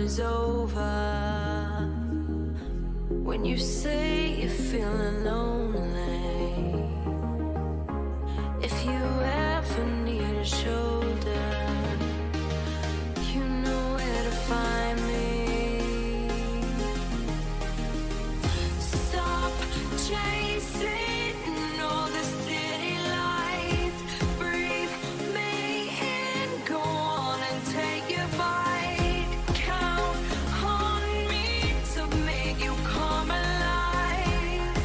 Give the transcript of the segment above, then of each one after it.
is over, when you say you're feeling lonely, if you ever need a shoulder, you know where to find me. Stop chasing all the city lights, breathe me in, go on and take your bite, count on me to make you come alive.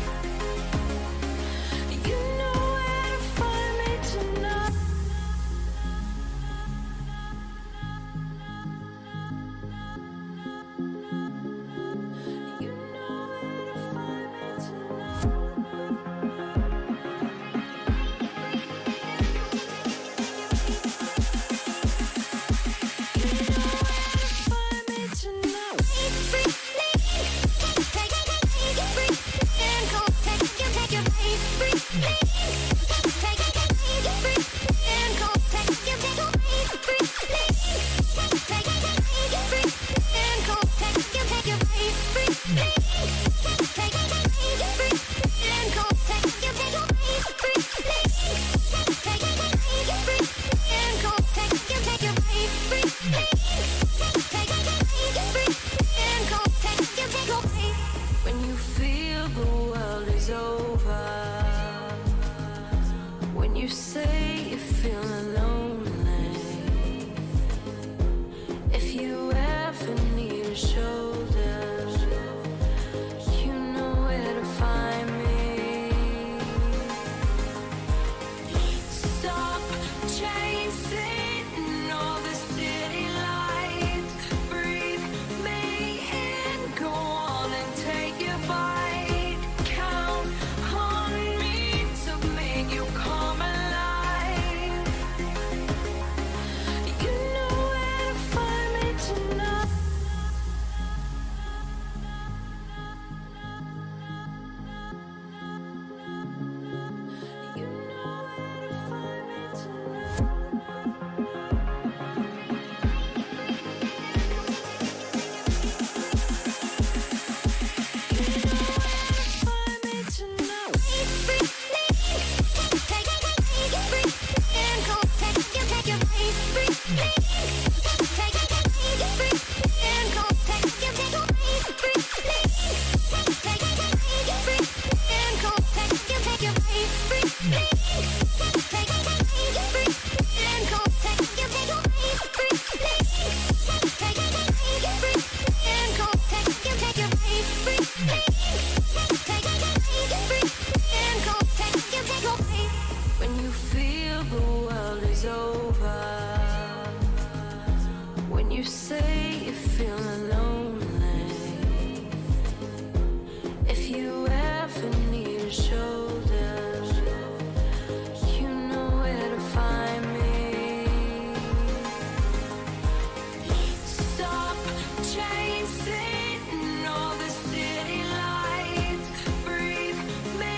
You know where to find me tonight. You know where to find me tonight. When you feel the world is over, when you say you're feeling lonely, if you ever need a shoulder, you know where to find me. Stop chasing all the city lights, breathe me in, go on and take your bite, count on me to make you come alive. You know where to find me tonight. You know where to find me tonight. Find me tonight. When you feel the world is over, when you say you're feeling lonely, if you ever need a shoulder, you know where to find me. Stop chasing all the city lights, breathe me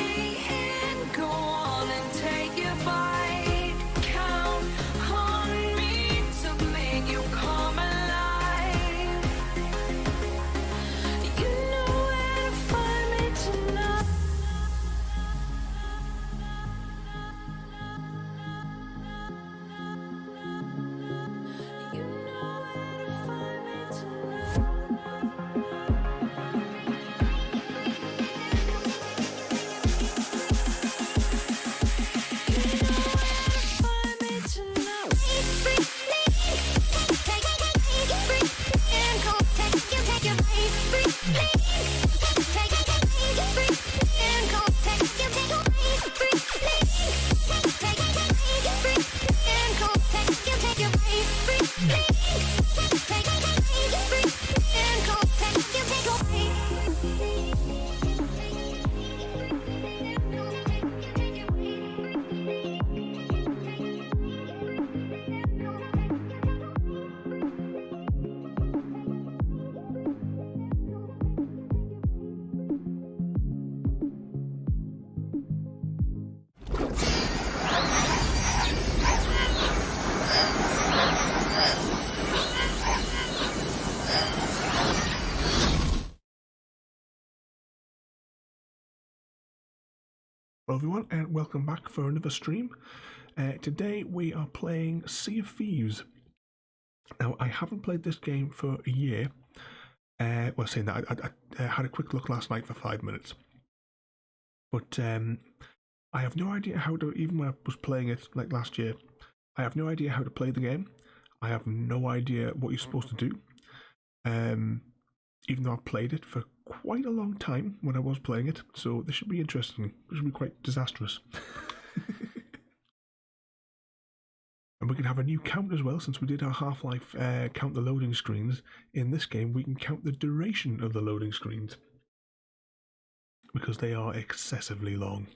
in, go on and take your bite, count on me to make you come alive. Hello everyone and welcome back for another stream. Today we are playing Sea of Thieves. Now I haven't played this game for a year. Well, saying that, I had a quick look last night for 5 minutes. But I have no idea how to, even when I was playing it like last year, I have no idea how to play the game. I have no idea what you're supposed to do. Even though I've played it for quite a long time when I was playing it, so this should be interesting. This should be quite disastrous. And we can have a new count as well, since we did our Half-Life count the loading screens. In this game, we can count the duration of the loading screens, because they are excessively long.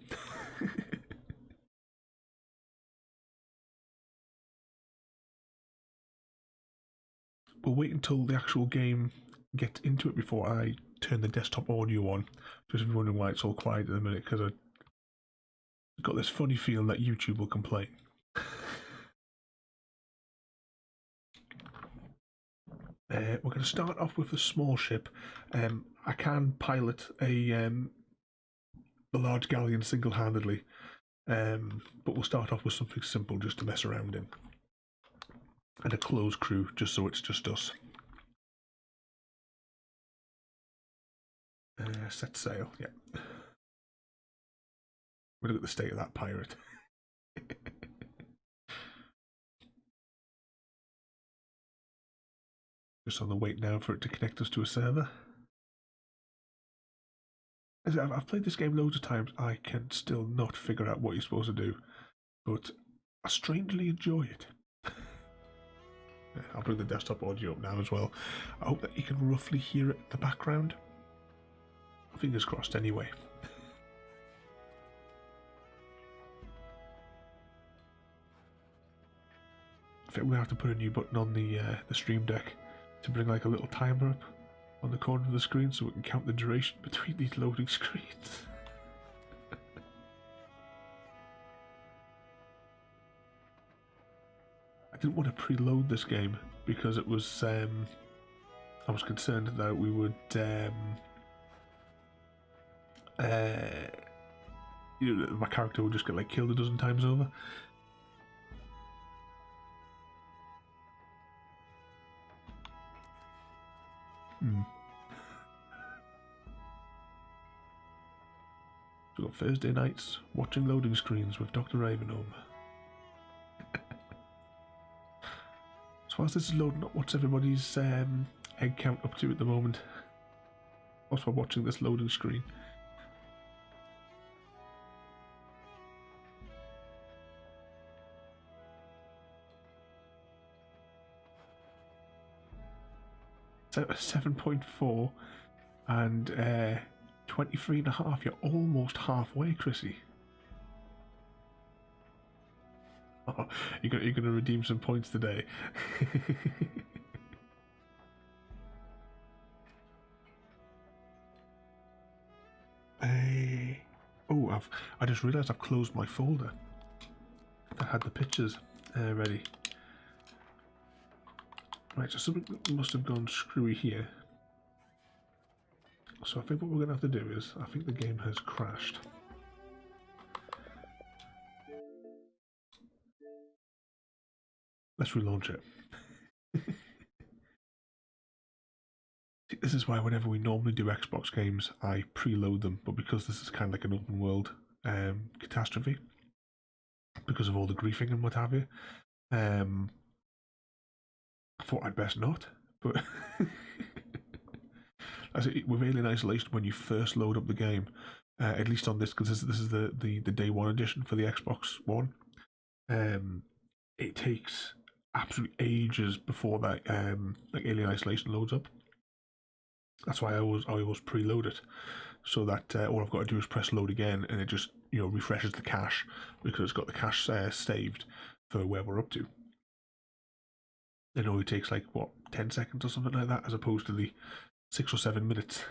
We'll wait until the actual game gets into it before I turn the desktop audio on. Just wondering why it's all quiet at the minute, because I've got this funny feeling that YouTube will complain. We're going to start off with a small ship. I can pilot the large galleon single-handedly, but we'll start off with something simple just to mess around in. And a closed crew, just so it's just us. Set sail, yeah. We'll look at the state of that pirate. Just on the wait now for it to connect us to a server. As I've played this game loads of times, I can still not figure out what you're supposed to do, but I strangely enjoy it. I'll bring the desktop audio up now as well. I hope that you can roughly hear it in the background. Fingers crossed anyway. I think we're going to have to put a new button on the stream deck to bring like a little timer up on the corner of the screen so we can count the duration between these loading screens. I didn't want to preload this game because it was I was concerned that we would you know, my character would just get like killed a dozen times over. So we've got Thursday nights watching loading screens with Dr. Ravenholm. So whilst this is loading up, what's everybody's egg count up to at the moment? Whilst we're watching this loading screen. So 7.4 and 23.5. You're almost halfway, Chrissy. Oh, you're gonna redeem some points today. Oh, I just realised I've closed my folder. I had the pictures ready. Right, so something must have gone screwy here. So I think what we're going to have to do is, I think the game has crashed. Let's relaunch it. This is why whenever we normally do Xbox games, I preload them, but because this is kind of like an open world catastrophe, because of all the griefing and what have you, I thought I'd best not, but with Alien Isolation, when you first load up the game, at least on this, because this is the day one edition for the Xbox One, it takes absolute ages before that like Alien Isolation loads up. That's why I always preload it, so that all I've got to do is press load again, and it just refreshes the cache because it's got the cache saved for where we're up to. It only takes like what 10 seconds or something like that, as opposed to the 6 or 7 minutes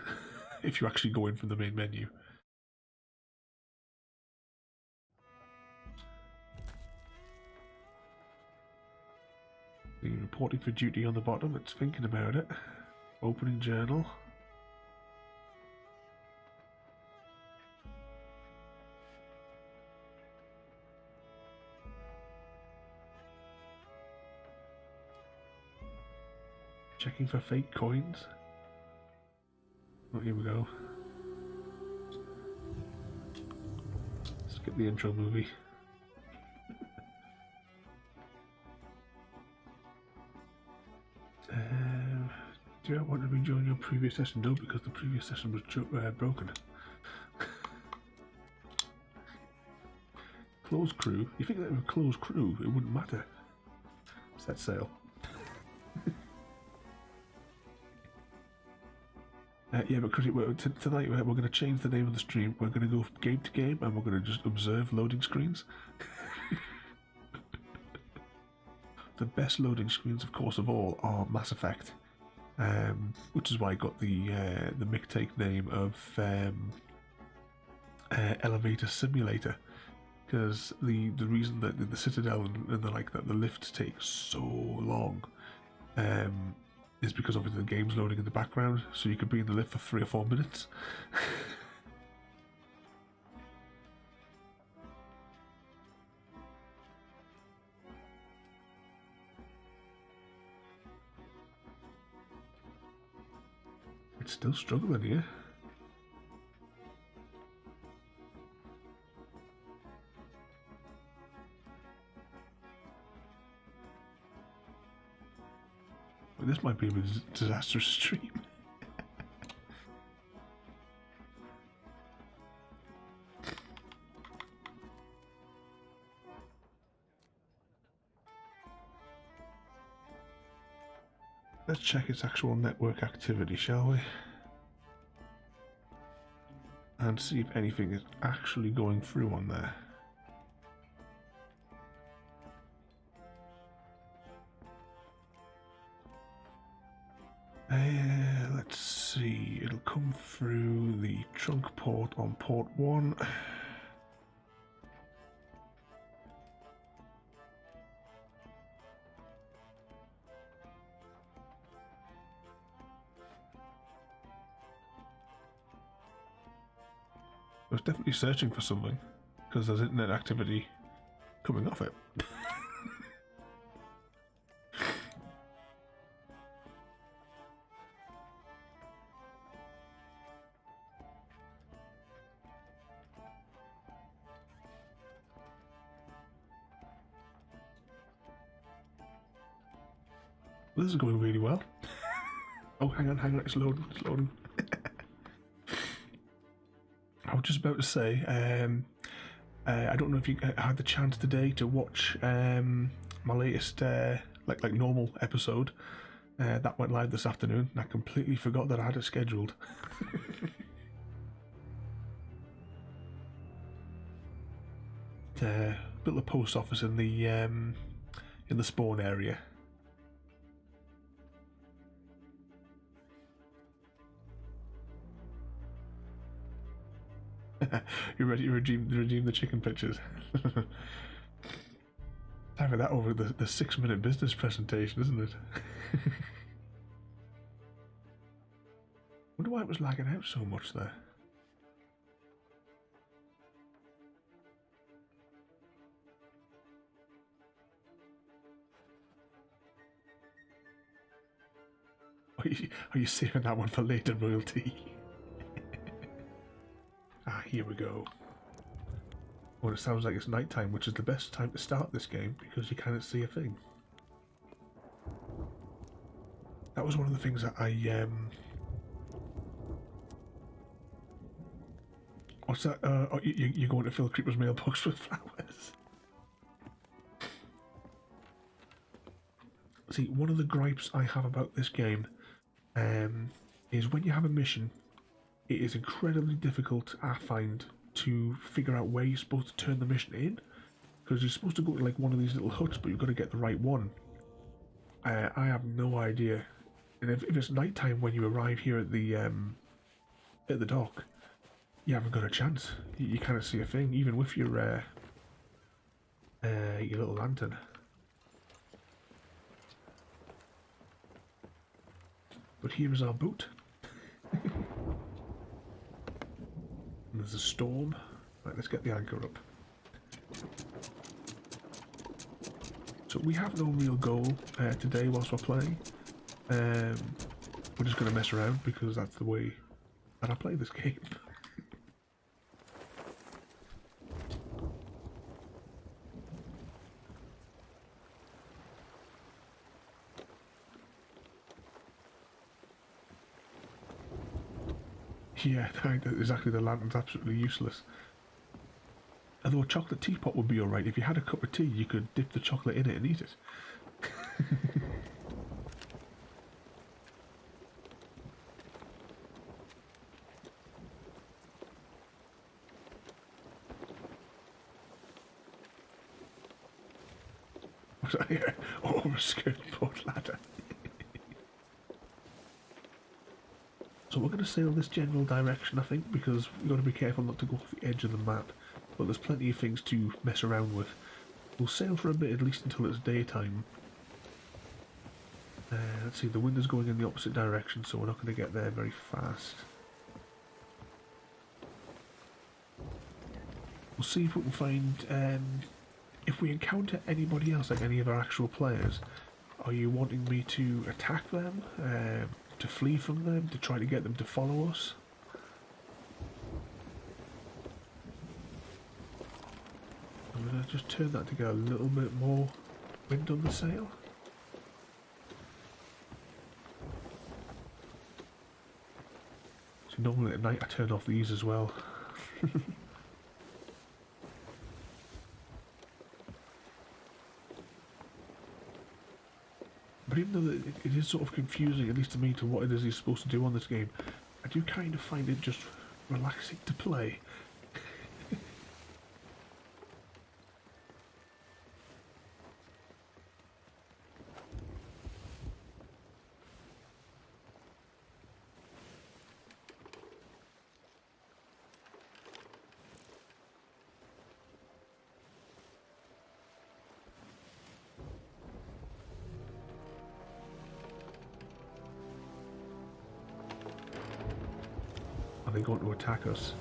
if you actually go in from the main menu. The reporting for duty on the bottom, it's thinking about it. Opening journal. Checking for fake coins. Oh, here we go. Skip the intro movie. Do you want to rejoin your previous session? No, because the previous session was broken. Closed crew? You think that with a closed crew, it wouldn't matter. Set sail. Yeah, but tonight we're going to change the name of the stream. We're going to go game to game and we're going to just observe loading screens. The best loading screens, of course, of all are Mass Effect, which is why I got the McTake name of Elevator Simulator, because the reason that the Citadel and the like that the lifts take so long is because obviously the game's loading in the background, so you could be in the lift for 3 or 4 minutes. It's still struggling here. Well, this might be a disastrous stream. Let's check its actual network activity, shall we? And see if anything is actually going through on there. Let's see, it'll come through the trunk port on port 1. I was definitely searching for something, because there's internet activity coming off it. This is going really well. Oh, hang on, it's loading, I was just about to say, I don't know if you had the chance today to watch my latest like normal episode that went live this afternoon, and I completely forgot that I had it scheduled. Built a post office in the spawn area. You're ready to redeem the chicken pictures. Having that over the 6-minute business presentation, isn't it? Wonder why it was lagging out so much there. Are you saving that one for later, royalty? Ah, here we go. Well, it sounds like it's nighttime, which is the best time to start this game because you can't see a thing. That was one of the things that I what's that? Oh, you're going to fill Creeper's mailbox with flowers. See, one of the gripes I have about this game is when you have a mission, it is incredibly difficult, I find, to figure out where you're supposed to turn the mission in, because you're supposed to go to like one of these little huts, but you've got to get the right one. I have no idea, and if it's nighttime when you arrive here at the dock, you haven't got a chance. You can't see a thing, even with your little lantern. But here is our boat. There's a storm. Right, let's get the anchor up. So we have no real goal today whilst we're playing. We're just going to mess around because that's the way that I play this game. Yeah, exactly, the lantern's absolutely useless. Although a chocolate teapot would be alright. If you had a cup of tea, you could dip the chocolate in it and eat it. Over a skirt-board ladder. So we're going to sail this general direction, I think, because we've got to be careful not to go off the edge of the map. But there's plenty of things to mess around with. We'll sail for a bit, at least until it's daytime. Let's see, the wind is going in the opposite direction, so we're not going to get there very fast. We'll see if we can find, if we encounter anybody else, like any of our actual players. Are you wanting me to attack them, to flee from them, to try to get them to follow us? I'm going to just turn that to get a little bit more wind on the sail. So normally at night I turn off these as well. But even though it is sort of confusing, at least to me, to what it is you're supposed to do on this game, I do kind of find it just relaxing to play. They're going to attack us.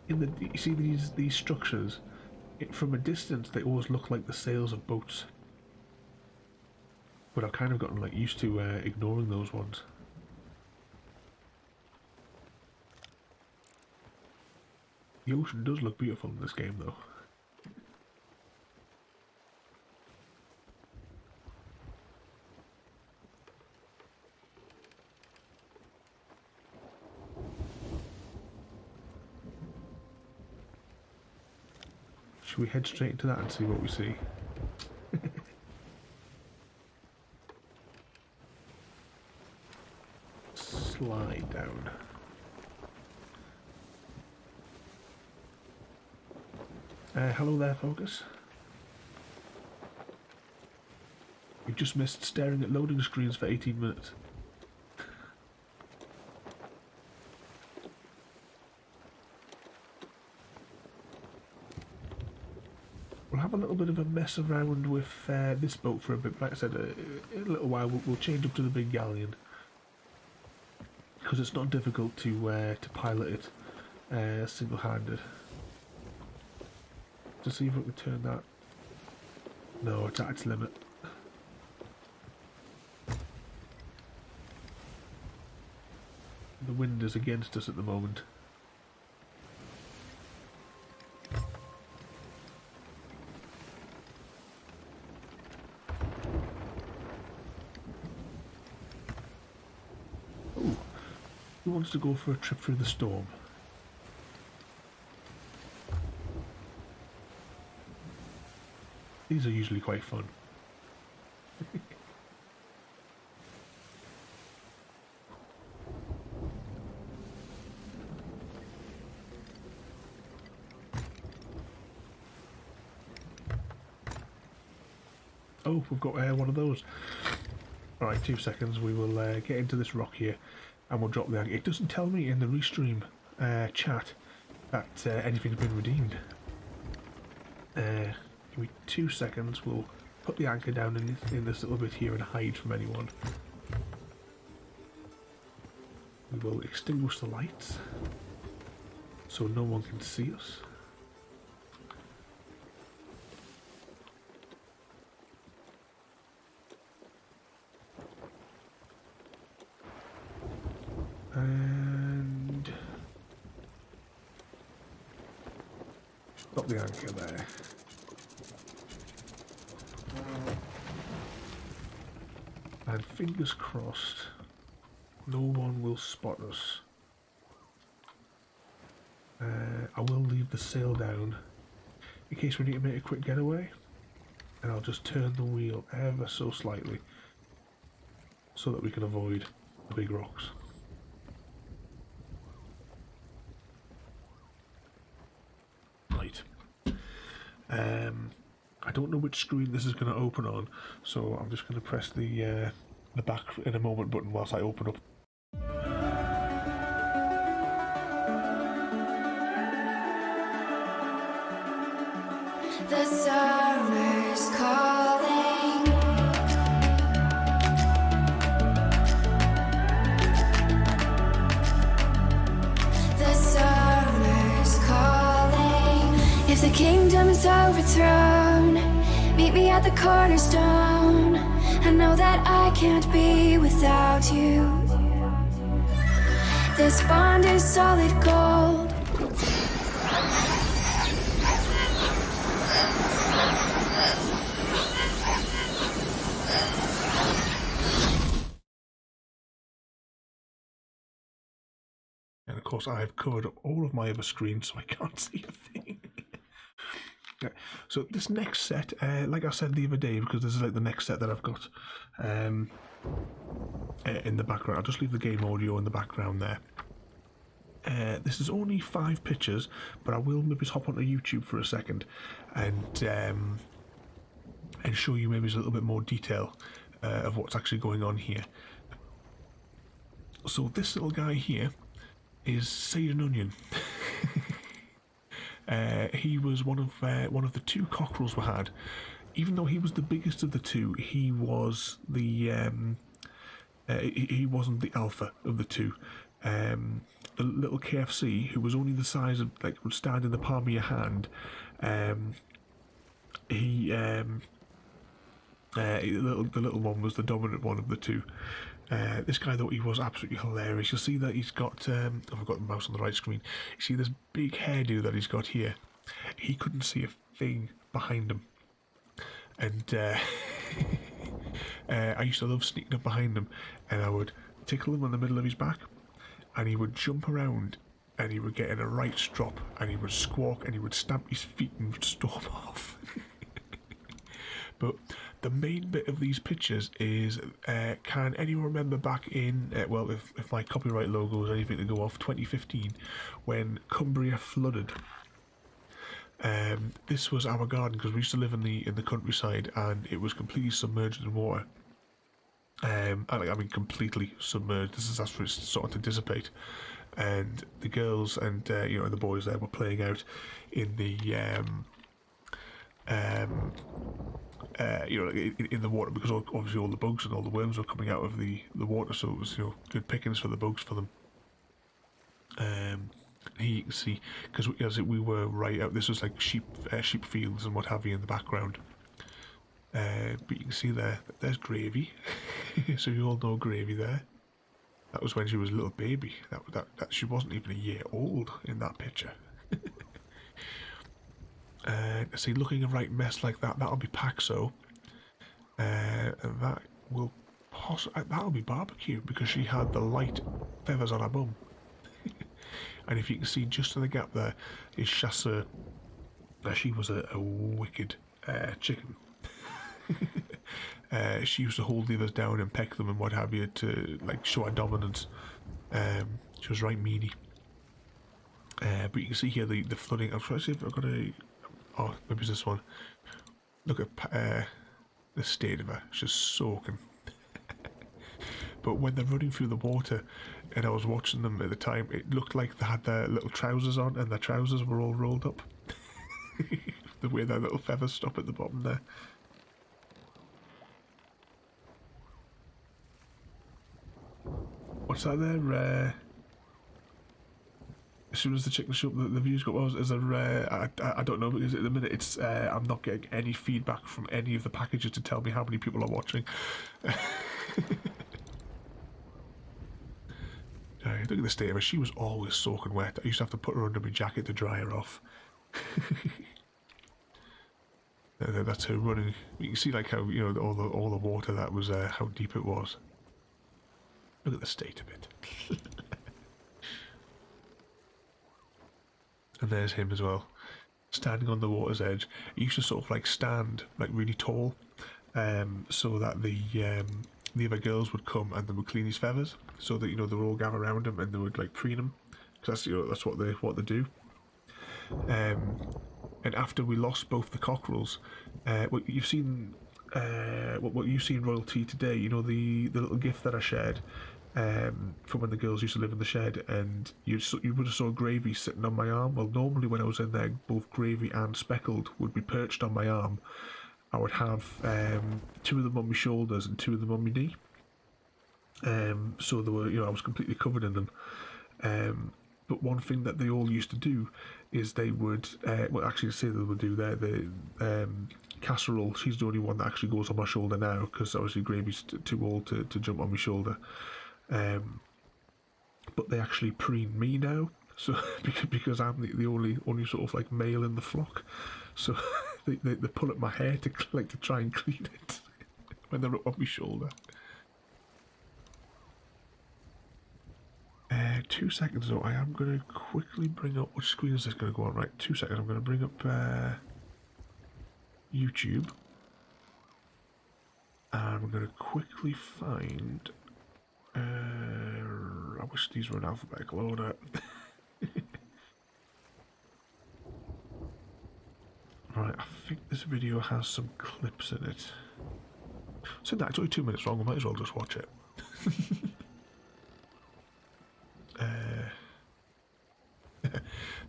You see these structures? From a distance, they always look like the sails of boats. But I've kind of gotten like used to ignoring those ones. The ocean does look beautiful in this game, though. Should we head straight into that and see what we see? Slide down. Hello there, Focus. You've just missed staring at loading screens for 18 minutes. We'll have a little bit of a mess around with this boat for a bit. Like I said, in a little while we'll change up to the big galleon, because it's not difficult to pilot it single-handed. To see if we can turn that. No, it's at its limit. The wind is against us at the moment. Ooh, who wants to go for a trip through the storm? These are usually quite fun. Oh, we've got one of those. Alright, 2 seconds. We will get into this rock here and we'll drop the anchor. It doesn't tell me in the Restream chat that anything's been redeemed. Give me 2 seconds. We'll put the anchor down in this little bit here and hide from anyone. We will extinguish the lights so no one can see us. Stop the anchor there. And fingers crossed, no one will spot us. I will leave the sail down in case we need to make a quick getaway, and I'll just turn the wheel ever so slightly so that we can avoid the big rocks. Right. I don't know which screen this is going to open on, so I'm just going to press the back in a moment button whilst I open up. The summer's calling. The summer's calling. If the kingdom is overthrown, meet me at the cornerstone. I know that I can't be without you. This bond is solid gold. And of course, I have covered up all of my other screens, so I can't see a thing. Okay, so this next set, like I said the other day, because this is like the next set that I've got in the background. I'll just leave the game audio in the background there. This is only 5 pictures, but I will maybe hop onto YouTube for a second and show you maybe a little bit more detail of what's actually going on here. So this little guy here is Sage and Onion. He was one of the 2 cockerels we had. Even though he was the biggest of the 2, he was the he wasn't the alpha of the 2. The little KFC, who was only the size of, like, would stand in the palm of your hand, the little one was the dominant one of the 2. This guy, though, he was absolutely hilarious. You'll see that he's got, I've got the mouse on the right screen. You see this big hairdo that he's got here. He couldn't see a thing behind him. And I used to love sneaking up behind him, and I would tickle him on the middle of his back, and he would jump around, and he would get in a right strop, and he would squawk, and he would stamp his feet and storm off. But the main bit of these pictures is, can anyone remember back in, well, if my copyright logo is anything to go off, 2015, when Cumbria flooded. This was our garden, because we used to live in the countryside, and it was completely submerged in water. I mean, completely submerged. That's where it started to dissipate, and the girls and the boys there were playing out in the in the water, because obviously all the bugs and all the worms were coming out of the water, so it was good pickings for the bugs for them. Here you can see, because we were right out, this was like sheep fields and what have you in the background. But you can see there's Gravy. So you all know Gravy there. That was when she was a little baby. That she wasn't even a year old in that picture. See, looking a right mess like that, that'll be Paxo. And that will that'll be Barbecue, because she had the light feathers on her bum. And if you can see just in the gap there is Chasseur. She was a wicked chicken. She used to hold the others down and peck them and what have you to like show her dominance. She was right meany. But you can see here the flooding. I'm trying to see if I've got a. Oh, maybe it's this one. Look at the state of her. She's soaking. But when they're running through the water, and I was watching them at the time, it looked like they had their little trousers on, and their trousers were all rolled up. The way their little feathers stop at the bottom there. What's that there? As soon as the chicken show the views go well, is there? I don't know, because at the minute it's I'm not getting any feedback from any of the packages to tell me how many people are watching. Look at the state of her. She was always soaking wet. I used to have to put her under my jacket to dry her off. That's her running. You can see like how, you know, all the water that was, how deep it was. Look at the state of it. And there's him as well, standing on the water's edge. He used to sort of like stand like really tall, so that the other girls would come and they would clean his feathers, so that, you know, they would all gather around him and they would like preen him, because that's, you know, that's what they do. And after we lost both the cockerels, what you've seen, what you see in Royalty today, you know, the little gift that I shared, from when the girls used to live in the shed, and you would have saw Gravy sitting on my arm. Well, normally when I was in there, both Gravy and Speckled would be perched on my arm. I would have 2 of them on my shoulders and 2 of them on my knee. So they were, you know, I was completely covered in them. But one thing that they all used to do is they would, well, actually, say they would do there, the Casserole, she's the only one that actually goes on my shoulder now, because obviously Gravy's too old to jump on my shoulder. But they actually preen me now, so because I'm the only sort of like male in the flock, so they pull at my hair to try and clean it when they're up on my shoulder. 2 seconds though. I am going to quickly bring up, which screen is this going to go on? Right, 2 seconds. I'm going to bring up YouTube, and we're going to quickly find. I wish these were in alphabetical order. Right, I think this video has some clips in it. So that's only 2 minutes long. I might as well just watch it.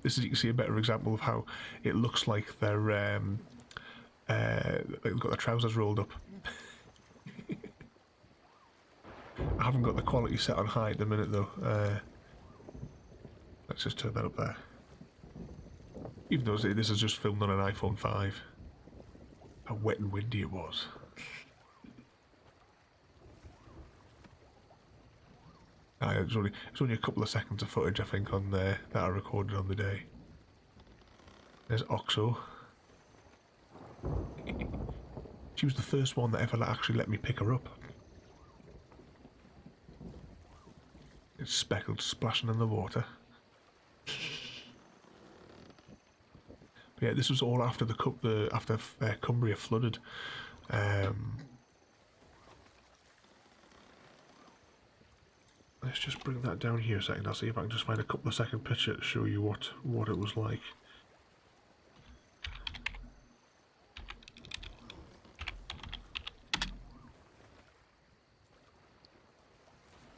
This is, you can see a better example of how it looks like they've got their trousers rolled up. I haven't got the quality set on high at the minute though. Let's just turn that up there. Even though this is just filmed on an iPhone 5. How wet and windy it was. It's only a couple of seconds of footage, I think, on there that I recorded on the day. There's Oxo. She was the first one that ever actually let me pick her up. It's Speckled splashing in the water. But yeah, this was all after after Cumbria flooded. Let's just bring that down here a second. I'll see if I can just find a couple of second picture to show you what it was like.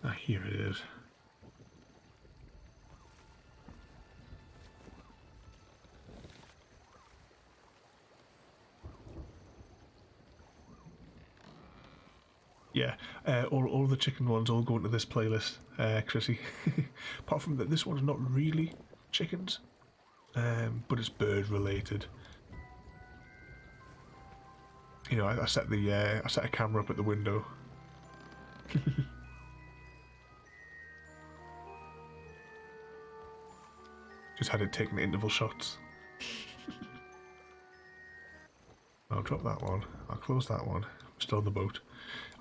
Ah, here it is. Yeah, all the chicken ones all go into this playlist, Chrissy. Apart from that, this one's not really chickens, but it's bird related. You know, I set a camera up at the window. Just had it taking interval shots. I'll drop that one. I'll close that one. Still on the boat.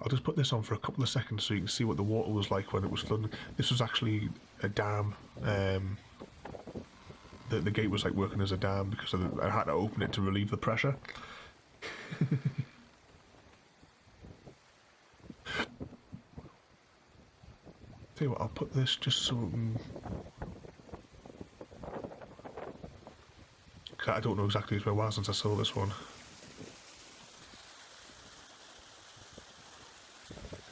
I'll just put this on for a couple of seconds so you can see what the water was like when it was flooding. This was actually a dam. The gate was like working as a dam because I had to open it to relieve the pressure. Tell you what, I'll put this just so. Cause I don't know exactly where it was since I saw this one.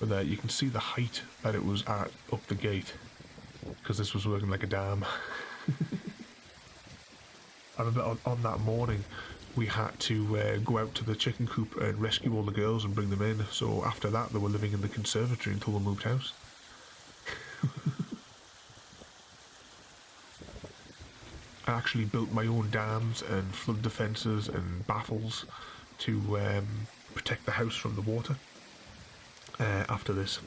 But there, you can see the height that it was at up the gate, because this was working like a dam. I remember on that morning, we had to go out to the chicken coop and rescue all the girls and bring them in. So after that, they were living in the conservatory until we moved house. I actually built my own dams and flood defences and baffles to protect the house from the water. After this,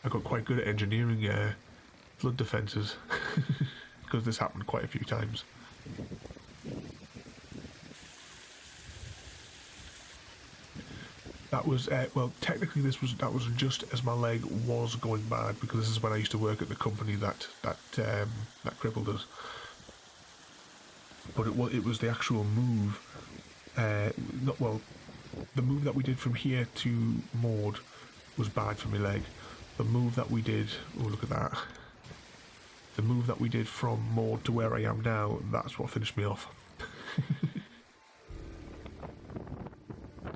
I got quite good at engineering flood defences because this happened quite a few times. That was well, technically that was just as my leg was going bad, because this is when I used to work at the company that crippled us. But it was the actual move. Not well. The move that we did from here to Maud was bad for my leg. The move that we did, oh look at that. The move that we did from Maud to where I am now, that's what finished me off.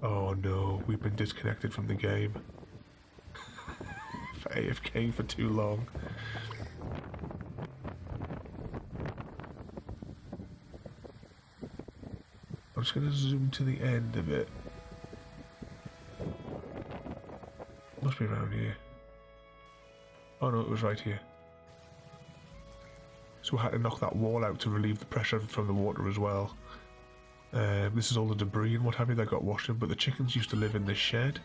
Oh no, we've been disconnected from the game. For AFK for too long. I'm just going to zoom to the end of it. Must be around here. Oh no, it was right here. So we had to knock that wall out to relieve the pressure from the water as well. This is all the debris and what have you that got washed in, but the chickens used to live in this shed.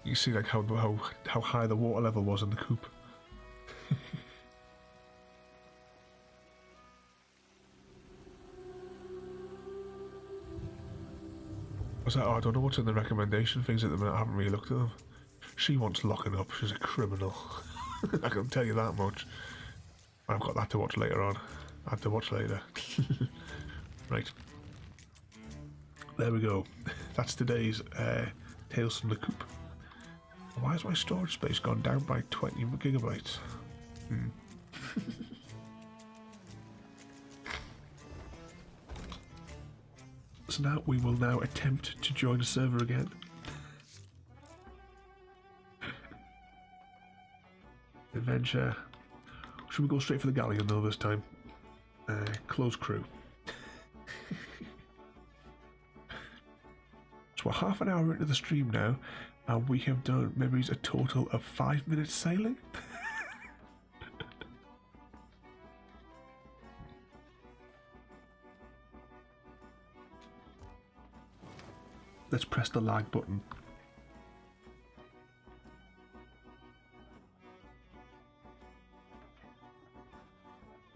You see like how high the water level was in the coop. I was like, oh, I don't know what's in the recommendation things at the minute. I haven't really looked at them. She wants locking up. She's a criminal. I can tell you that much. I've got that to watch later on. I have to watch later. Right. There we go. That's today's Tales from the Coop. Why has my storage space gone down by 20 gigabytes? So now we will now attempt to join a server again. Adventure. Should we go straight for the galleon though this time? Close crew. So we're half an hour into the stream now, and we have done maybe a total of 5 minutes sailing. Let's press the lag button.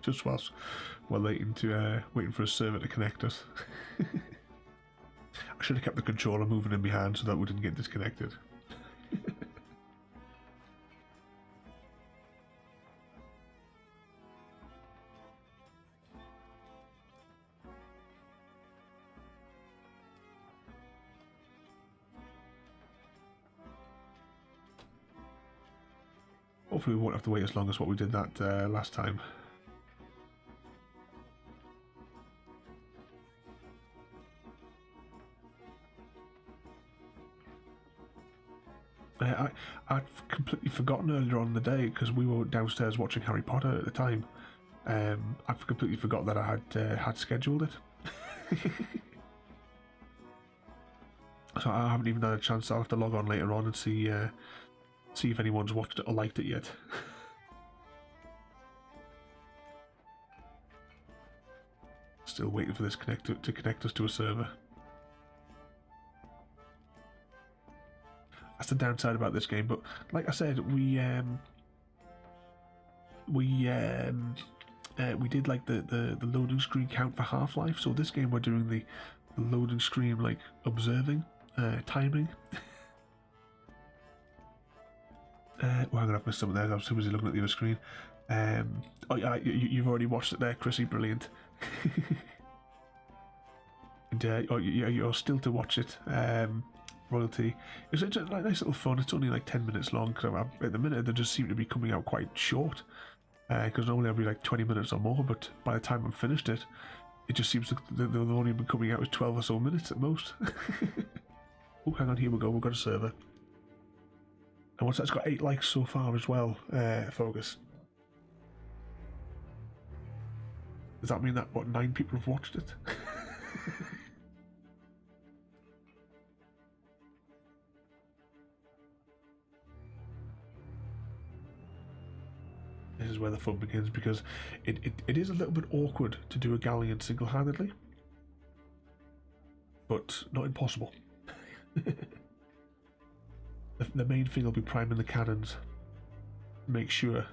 Just whilst we're waiting for a server to connect us. I should have kept the controller moving in my hand so that we didn't get disconnected. Hopefully we won't have to wait as long as what we did that last time. I'd completely forgotten earlier on in the day because we were downstairs watching Harry Potter at the time. I've completely forgot that I had scheduled it. So I haven't even had a chance. I'll have to log on later on and see if anyone's watched it or liked it yet. Still waiting for this to connect us to a server. That's the downside about this game, but like I said, we did like the loading screen count for Half-Life. So this game we're doing the loading screen like observing timing. Well, I'm gonna have missed something there. I was too busy looking at the other screen. Oh yeah, you've already watched it there, Chrissy. Brilliant. And you're still to watch it. Royalty. It's just like nice little fun. It's only like 10 minutes long because at the minute they just seem to be coming out quite short. Because normally I'll be like 20 minutes or more, but by the time I've finished it, it just seems they've only been coming out as 12 or so minutes at most. Oh, hang on, here we go. We've got a server. And what's that? It's got 8 likes so far as well. Focus. Does that mean that what 9 people have watched it? This is where the fun begins, because it is a little bit awkward to do a galleon single-handedly, but not impossible. The main thing will be priming the cannons. Make sure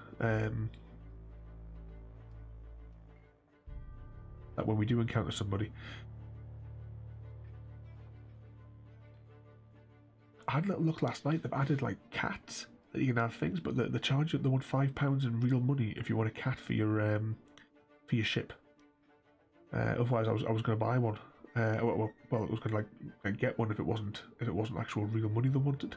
that when we do encounter somebody. I had a little look last night. They've added like cats that you can have things, but the charge they want £5 in real money if you want a cat for your ship. Otherwise, I was going to buy one. Well, I was going to like get one if it wasn't actual real money they wanted.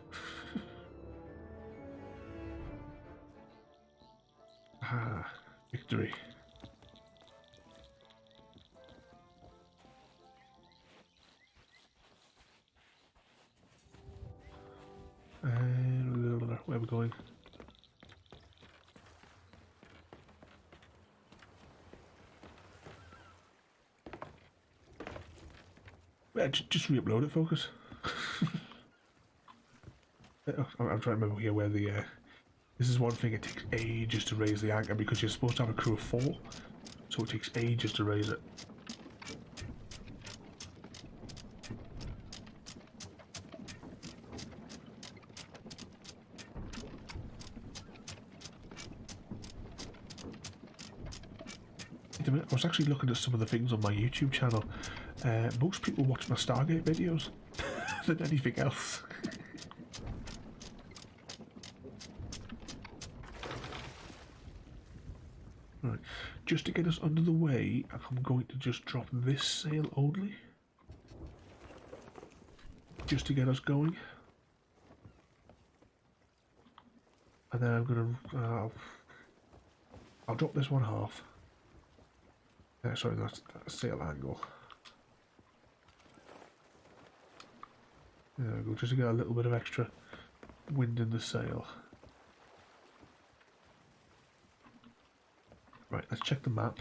Ah, victory. Where are we going? Yeah, just re-upload it, Focus. I'm trying to remember here where the... this is one thing, it takes ages to raise the anchor because you're supposed to have a crew of 4, so it takes ages to raise it. I was actually looking at some of the things on my YouTube channel. Most people watch my Stargate videos than anything else. Right, just to get us under the way, I'm going to just drop this sail only. Just to get us going. And then I'm going to... I'll drop this one half. Sorry, that's sail angle. There we go, just to get a little bit of extra wind in the sail. Right, let's check the map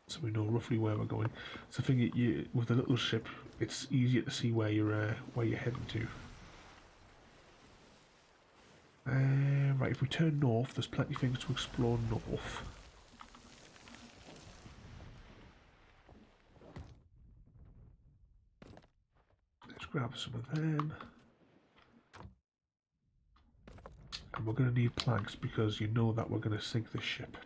so we know roughly where we're going. So I think with the little ship, it's easier to see where you're heading to. Right, if we turn north, there's plenty of things to explore north. Let's grab some of them. And we're going to need planks because you know that we're going to sink this ship.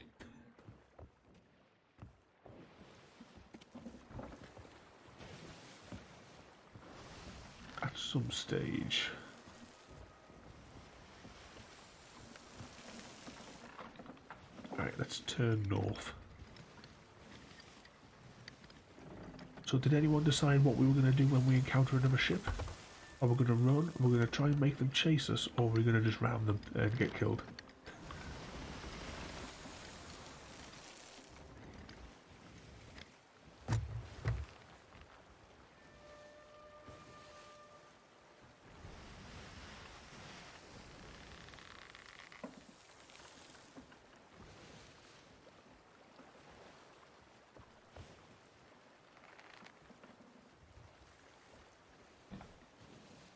At some stage. Alright, let's turn north. So did anyone decide what we were going to do when we encounter another ship? Are we going to run? Are we going to try and make them chase us? Or are we going to just ram them and get killed?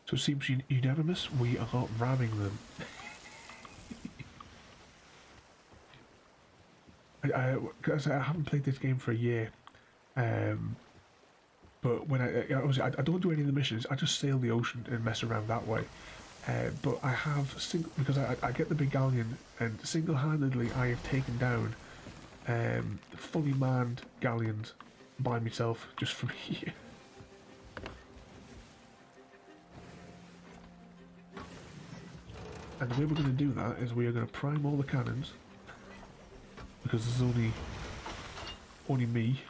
So it seems unanimous, we are ramming them. I haven't played this game for a year, but when I don't do any of the missions, I just sail the ocean and mess around that way. But I have, because I get the big galleon, and single-handedly I have taken down fully manned galleons by myself just from here. And the way we're going to do that is we are going to prime all the cannons, because there's only me.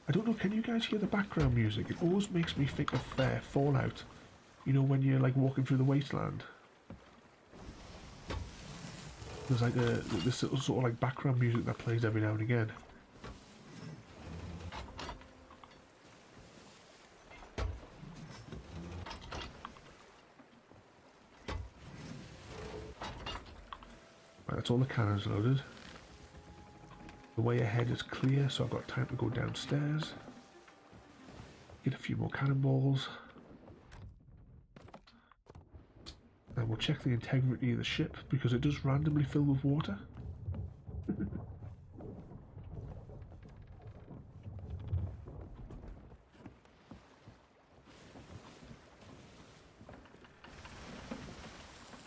I don't know, can you guys hear the background music? It always makes me think of Fallout. You know, when you're like walking through the wasteland. There's like this little sort of like background music that plays every now and again. That's all the cannons loaded. The way ahead is clear, so I've got time to go downstairs. Get a few more cannonballs. And we'll check the integrity of the ship, because it does randomly fill with water.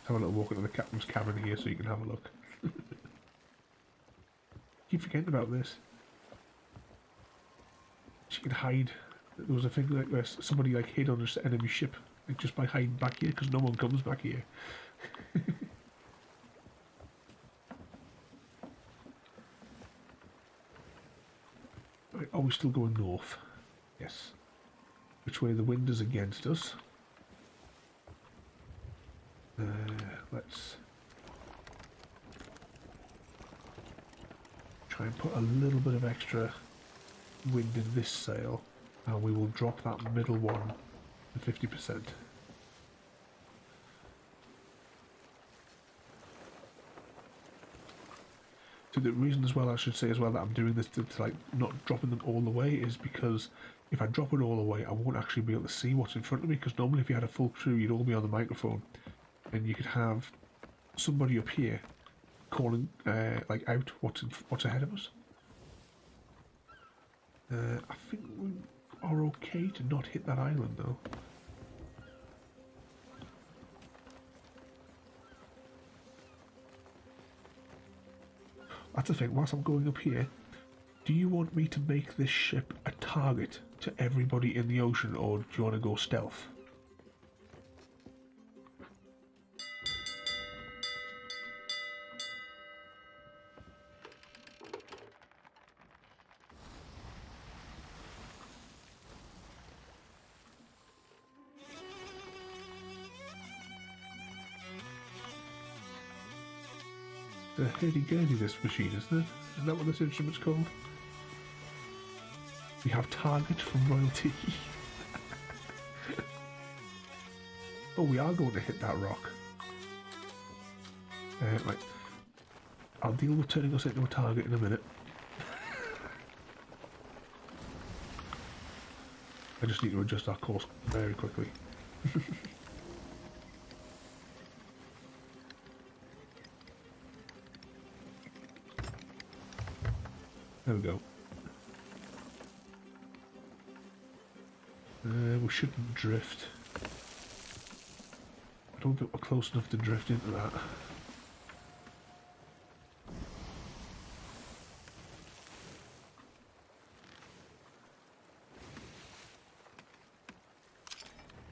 Have a little walk into the captain's cabin here so you can have a look. keep forgetting about this. She can hide. There was a thing like where somebody like hid on this enemy ship, like just by hiding back here, because no one comes back here. Right, are we still going north? Yes. Which way the wind is against us? Let's try and put a little bit of extra wind in this sail, and we will drop that middle one to 50%. So the reason as well, I should say as well, that I'm doing this to like not dropping them all the way is because if I drop it all the way, I won't actually be able to see what's in front of me, because normally if you had a full crew, you'd all be on the microphone, and you could have somebody up here calling like out what's ahead of us. I think we are okay to not hit that island though. That's the thing, whilst I'm going up here, do you want me to make this ship a target to everybody in the ocean, or do you want to go stealth? The hurdy-gurdy, this machine, isn't it? Isn't that what this instrument's called? We have target from royalty. Oh, we are going to hit that rock. Right. I'll deal with turning us into a target in a minute. I just need to adjust our course very quickly. There we go. We shouldn't drift. I don't think we're close enough to drift into that.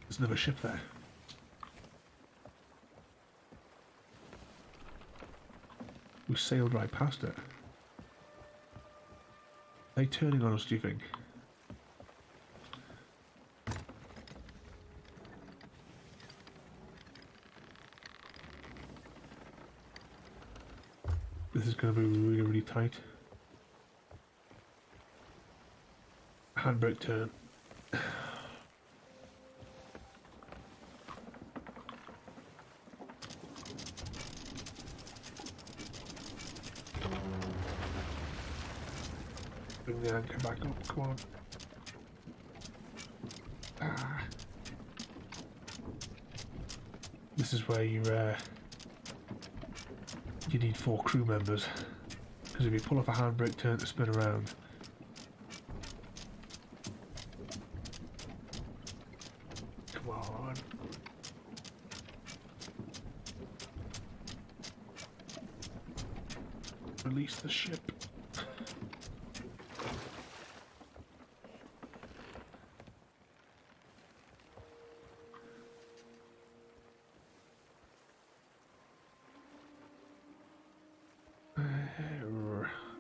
There's another ship there. We sailed right past it. Are they turning on us, do you think? This is going to be really, really tight. Handbrake turn. Bring the anchor back up, come on. Ah. This is where you need 4 crew members, because if you pull off a handbrake turn to spin around, come on. Release the ship.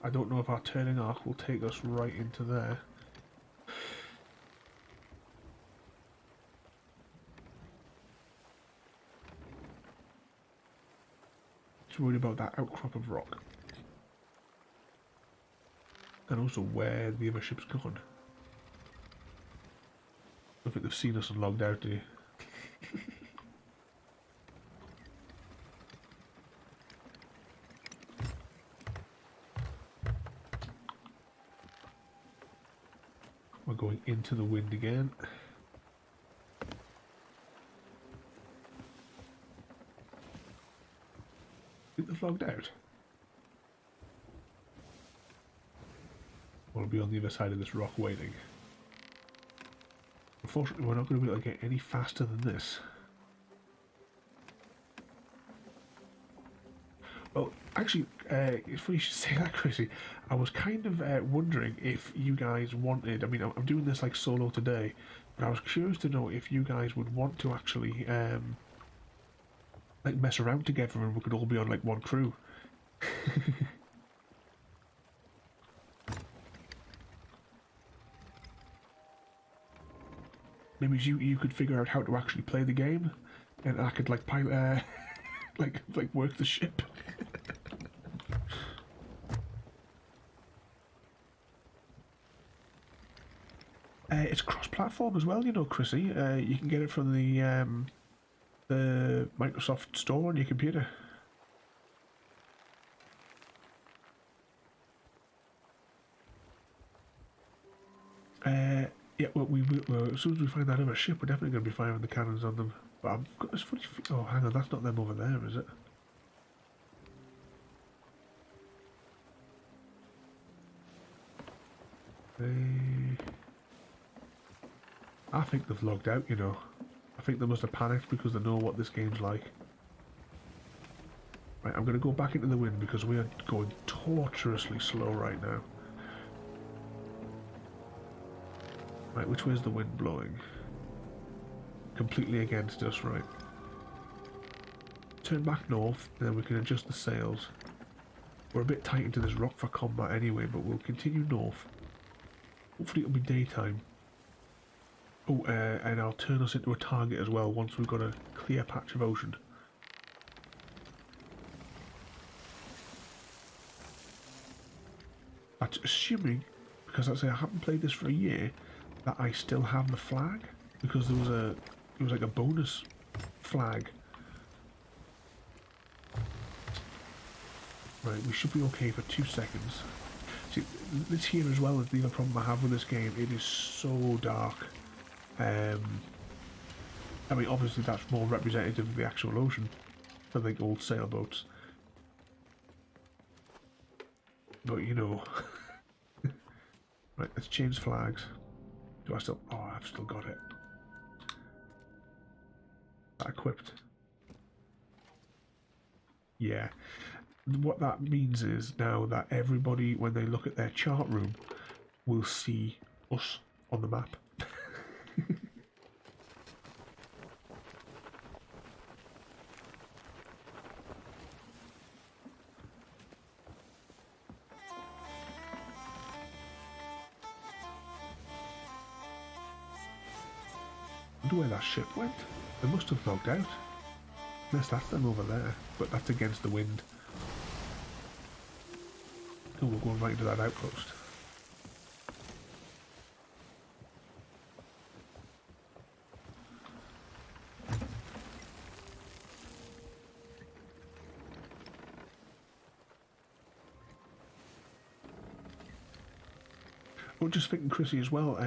I don't know if our turning arc will take us right into there. Just worried about that outcrop of rock. And also where the other ship's gone. I don't think they've seen us and logged out, do you? We're going into the wind again. I think they've logged out. We'll be on the other side of this rock waiting. Unfortunately, we're not going to be able to get any faster than this. Well, actually, it's funny you should say that, Chrissy. I was kind of wondering if you guys wanted. I mean, I'm doing this like solo today, but I was curious to know if you guys would want to actually like mess around together and we could all be on like one crew. Maybe you could figure out how to actually play the game, and I could like pilot, like work the ship. It's cross-platform as well, you know, Chrissy. You can get it from the Microsoft Store on your computer. Yeah, well, as soon as we find that other ship, we're definitely going to be firing the cannons on them. But I've got this funny oh, hang on, that's not them over there, is it? I think they've logged out, you know. I think they must have panicked because they know what this game's like. Right, I'm going to go back into the wind because we are going torturously slow right now. Right, which way is the wind blowing? Completely against us, right. Turn back north, and then we can adjust the sails. We're a bit tight into this rock for combat anyway, but we'll continue north. Hopefully it'll be daytime. Oh, and I'll turn us into a target as well once we've got a clear patch of ocean. That's assuming, because I haven't played this for a year, that I still have the flag, because there was like a bonus flag. Right, we should be okay for 2 seconds. See, this here as well is the other problem I have with this game. It is so dark. I mean, obviously that's more representative of the actual ocean than like old sailboats. But you know, right, let's change flags. Do I still? Oh, I've still got it. That equipped. Yeah. What that means is now that everybody, when they look at their chart room, will see us on the map. I wonder where that ship went. They must have logged out. Unless that's them over there, but that's against the wind. Oh, we're going right into that outpost. I'm just thinking, Chrissy, as well,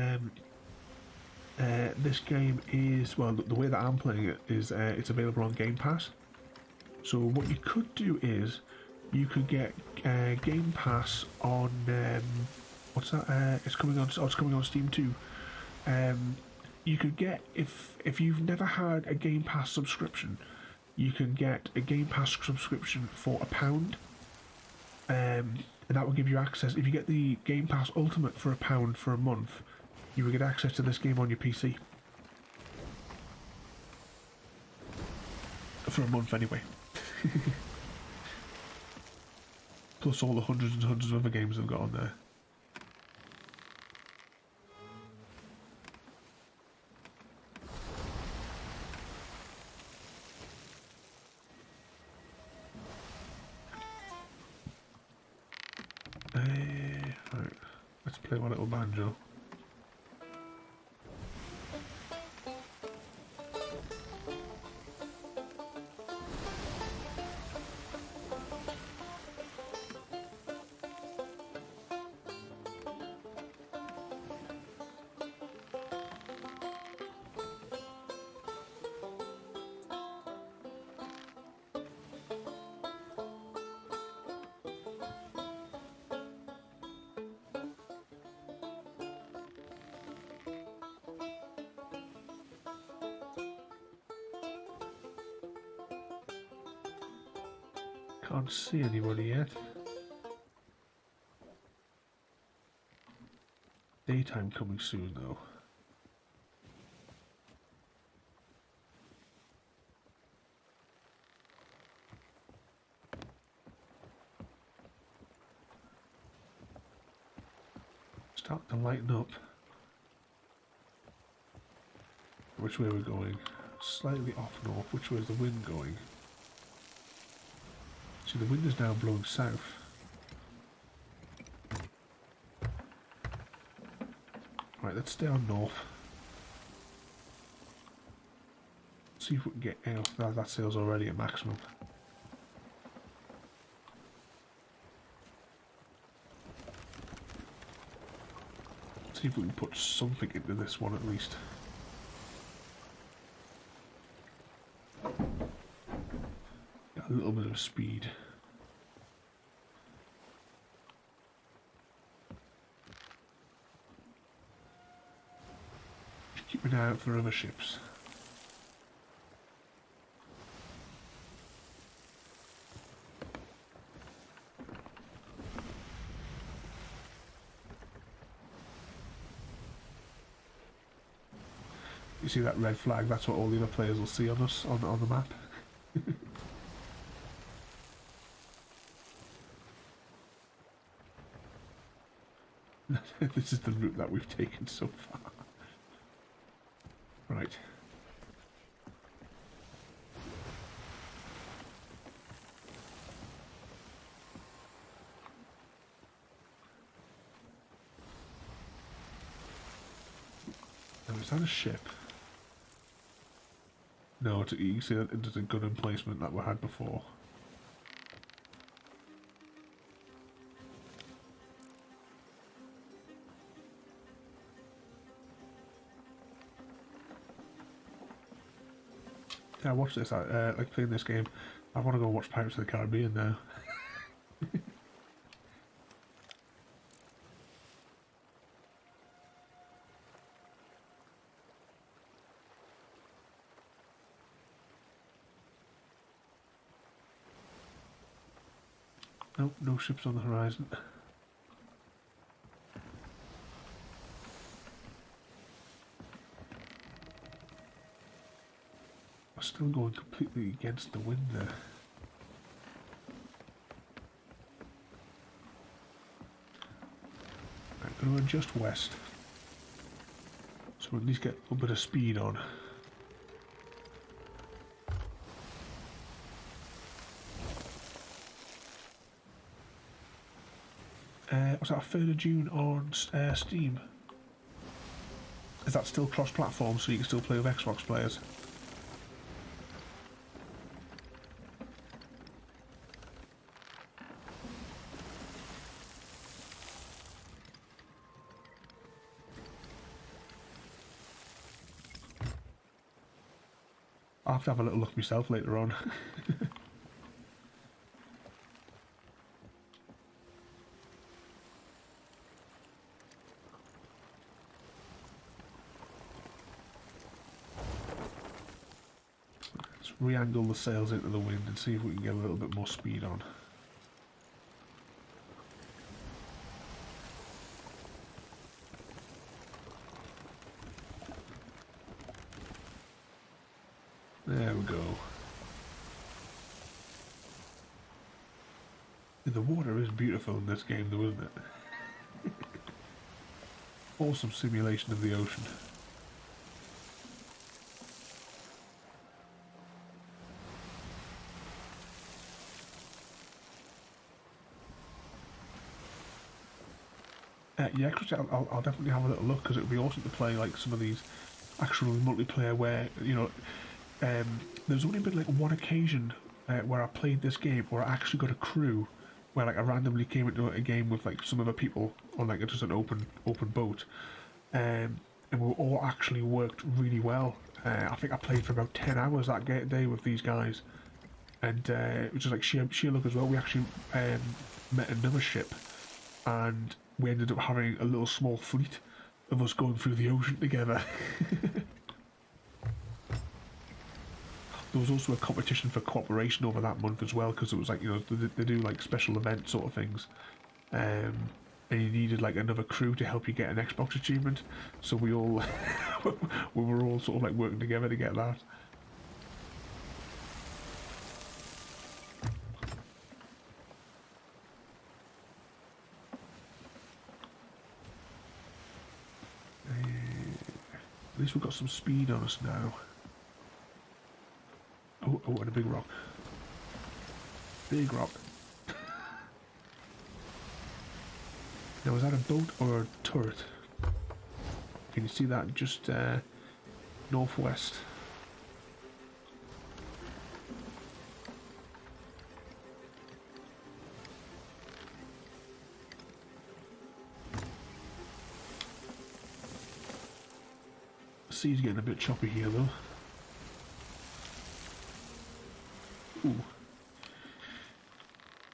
this game is, well, the way that I'm playing it is it's available on Game Pass. So what you could do is you could get Game Pass on what's that? It's coming on. Oh, it's coming on Steam too. You could get, if you've never had a Game Pass subscription, you can get a Game Pass subscription for £1, and that will give you access. If you get the Game Pass Ultimate for £1 for a month, you will get access to this game on your PC for a month anyway. Plus all the hundreds and hundreds of other games they've got on there. Right, let's play one little banjo. Can't see anybody yet. daytime coming soon, though. Start to lighten up. Which way are we going? Slightly off north. Which way is the wind going? See, the wind is now blowing south. Right, let's stay on north. See if we can get out. That sail's already at maximum. See if we can put something into this one at least. Got a little bit of speed. Keep an eye out for other ships. You see that red flag? That's what all the other players will see on us on the map. This is the route that we've taken so far. Right. Now, is that a ship? No, you can see that it does a gun emplacement that we had before. Yeah, watch this. I like playing this game. I want to go watch Pirates of the Caribbean now. Nope, no ships on the horizon. I'm still going completely against the wind there. I'm going to run just west, so we'll at least get a bit of speed on. Was that 3rd of June on Steam? Is that still cross-platform, so you can still play with Xbox players? I'll have to have a little look myself later on. Let's re-angle the sails into the wind and see if we can get a little bit more speed on. There we go. The water is beautiful in this game though, isn't it? Awesome simulation of the ocean. Yeah, I'll definitely have a little look because it would be awesome to play like some of these actual multiplayer where, you know, there's only been like one occasion where I played this game where I actually got a crew where like I randomly came into a game with like some other people on like just an open boat, and we all actually worked really well. I think I played for about 10 hours that day with these guys, and it was just like sheer luck as well. We actually met another ship, and we ended up having a little small fleet of us going through the ocean together. There was also a competition for cooperation over that month as well, because it was like, you know, they do like special event sort of things. and you needed like another crew to help you get an Xbox achievement. So we all we were all sort of like working together to get that. At least we've got some speed on us now. Oh, and a big rock. Big rock. Now, is that a boat or a turret? Can you see that just northwest? The sea's getting a bit choppy here though. Ooh.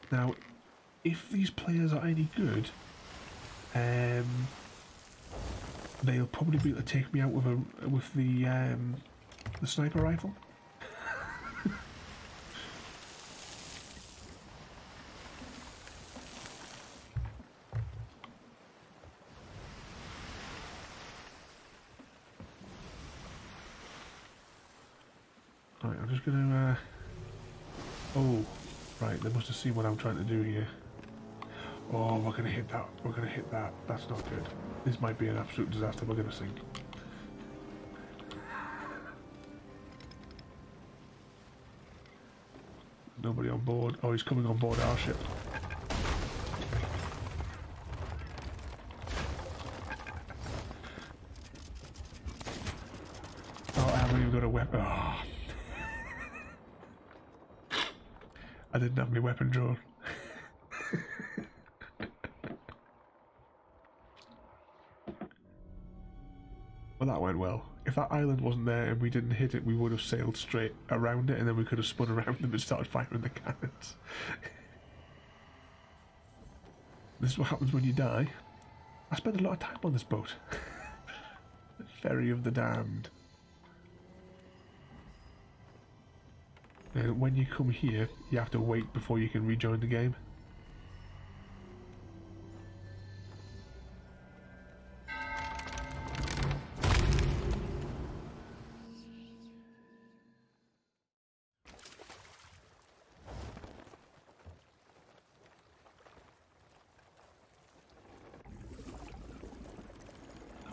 Now, if these players are any good, they'll probably be able to take me out with the sniper rifle. Right, I'm just gonna. Oh, right. They must have seen what I'm trying to do here. Oh, we're gonna hit that. We're gonna hit that. That's not good. This might be an absolute disaster. We're gonna sink. Nobody on board. Oh, he's coming on board our ship. Oh, I haven't even got a weapon. Oh. I didn't have any weapon drawn. Well, that went well. If that island wasn't there and we didn't hit it, we would have sailed straight around it and then we could have spun around them and started firing the cannons. This is what happens when you die. I spent a lot of time on this boat. The Ferry of the Damned. And when you come here, you have to wait before you can rejoin the game.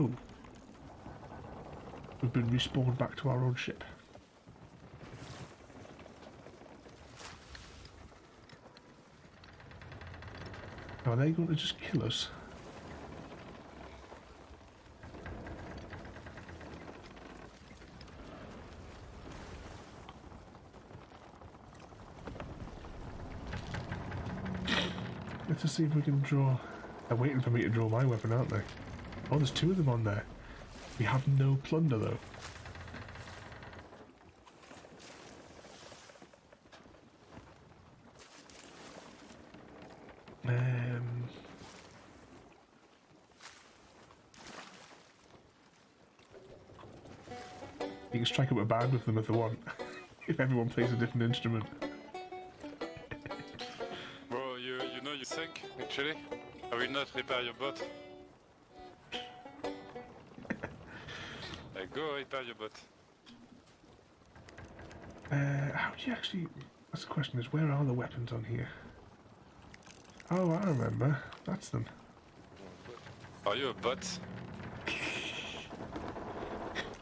Oh. We've been respawned back to our own ship. Now, are they going to just kill us? Let's just see if we can draw. They're waiting for me to draw my weapon, aren't they? Oh, there's two of them on there. We have no plunder though. You can strike up a band with them if they want. If everyone plays a different instrument. Bro, you know you sank, actually. I will not repair your boat. Go repair your boat. How do you actually... That's the question, is where are the weapons on here? Oh, I remember. That's them. Are you a bot?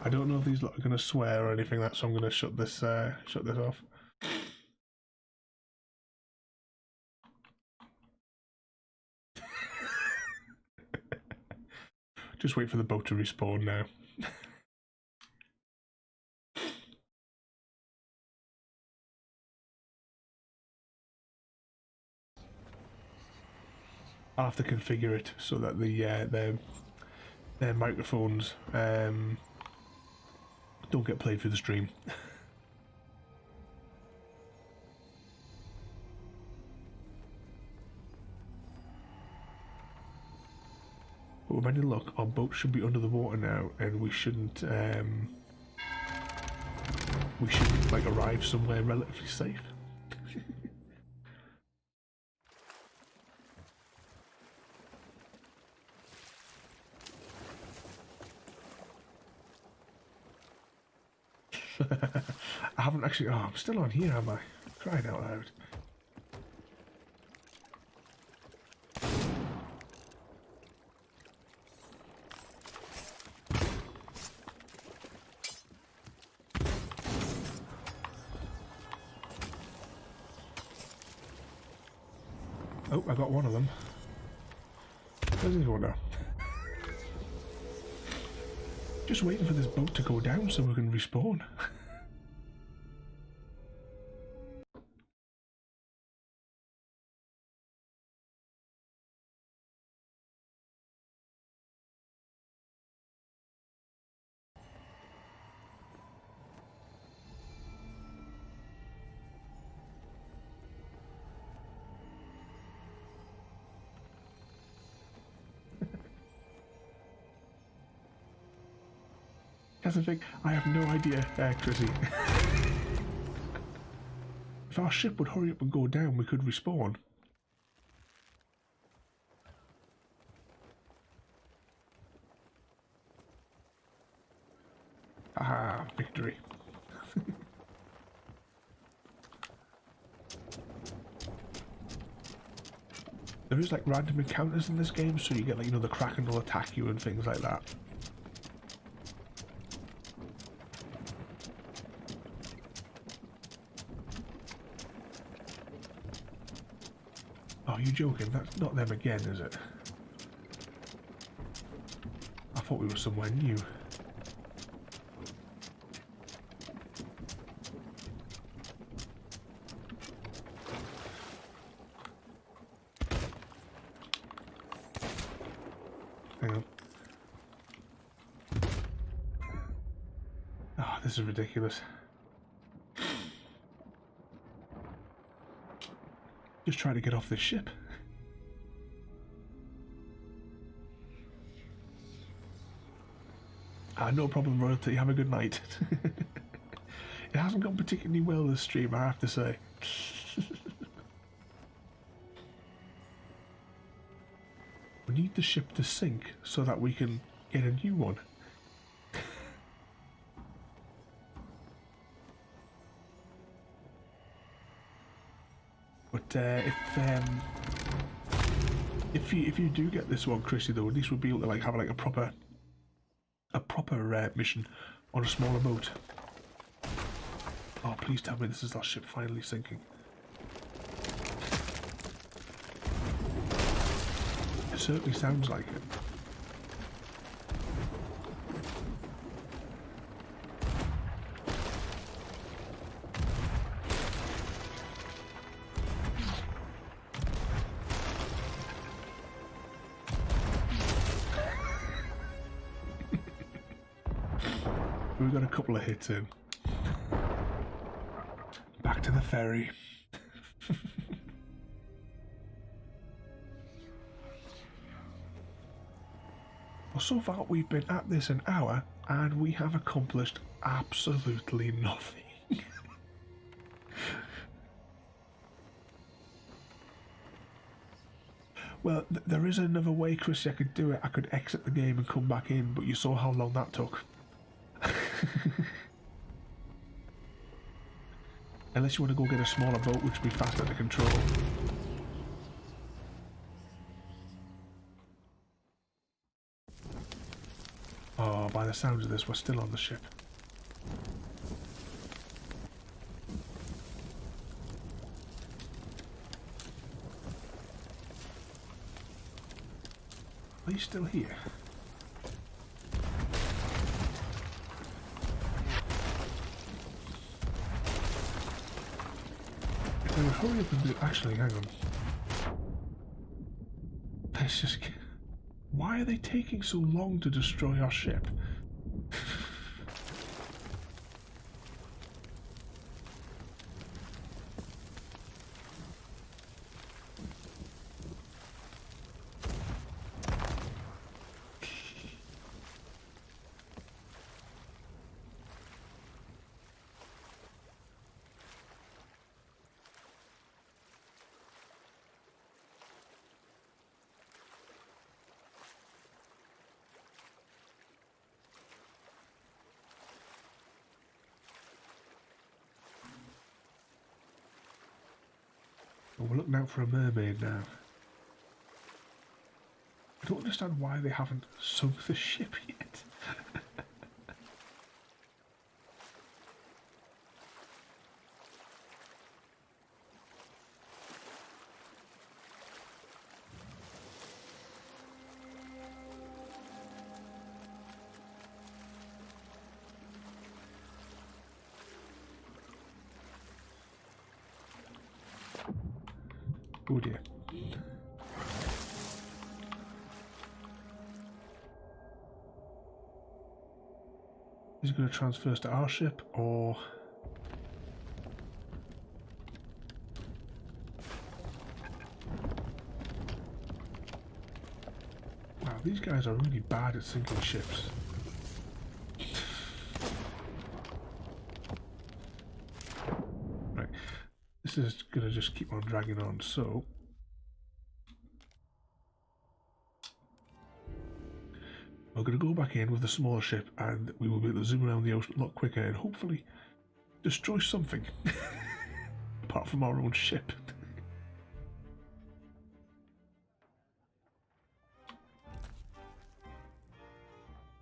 I don't know if these lot are going to swear or anything, so I'm going to shut this off. Just wait for the boat to respawn now. I'll have to configure it so that their microphones don't get played through the stream. But with any luck, our boat should be under the water now, and we shouldn't like arrive somewhere relatively safe. I haven't actually... Oh, I'm still on here, am I? Crying out loud. Oh, I got one of them. Where's he going now? Just waiting for this boat to go down so we can respawn. That's the thing, I have no idea, Chrissy. If our ship would hurry up and go down, we could respawn. Ah, victory. There is like random encounters in this game, so you get like, you know, the Kraken will attack you and things like that. Oh, you joking? That's not them again, is it? I thought we were somewhere new. Hang on. Oh, this is ridiculous. Just trying to get off this ship. No problem, royalty. Have a good night. It hasn't gone particularly well this stream, I have to say. We need the ship to sink so that we can get a new one. But if you do get this one, Chrissy, though, at least we'll be able to like have like a proper mission on a smaller boat. Oh, please tell me this is our ship finally sinking. It certainly sounds like it. We've got a couple of hits in. Back to the ferry. Well, so far we've been at this an hour and we have accomplished absolutely nothing. Well, there is another way, Chrissy, I could do it. I could exit the game and come back in, but you saw how long that took. Unless you want to go get a smaller boat, which would be faster to control. Oh, by the sounds of this, we're still on the ship. Are you still here? Hurry up and do... Actually, hang on. Let's just... Why are they taking so long to destroy our ship? And we're looking out for a mermaid now. I don't understand why they haven't sunk the ship yet. Oh dear. Is it going to transfer us to our ship, or... Wow, these guys are really bad at sinking ships. Right, this is going to just keep on dragging on, so... We're going to go back in with the smaller ship and we will be able to zoom around the ocean a lot quicker and hopefully destroy something. Apart from our own ship.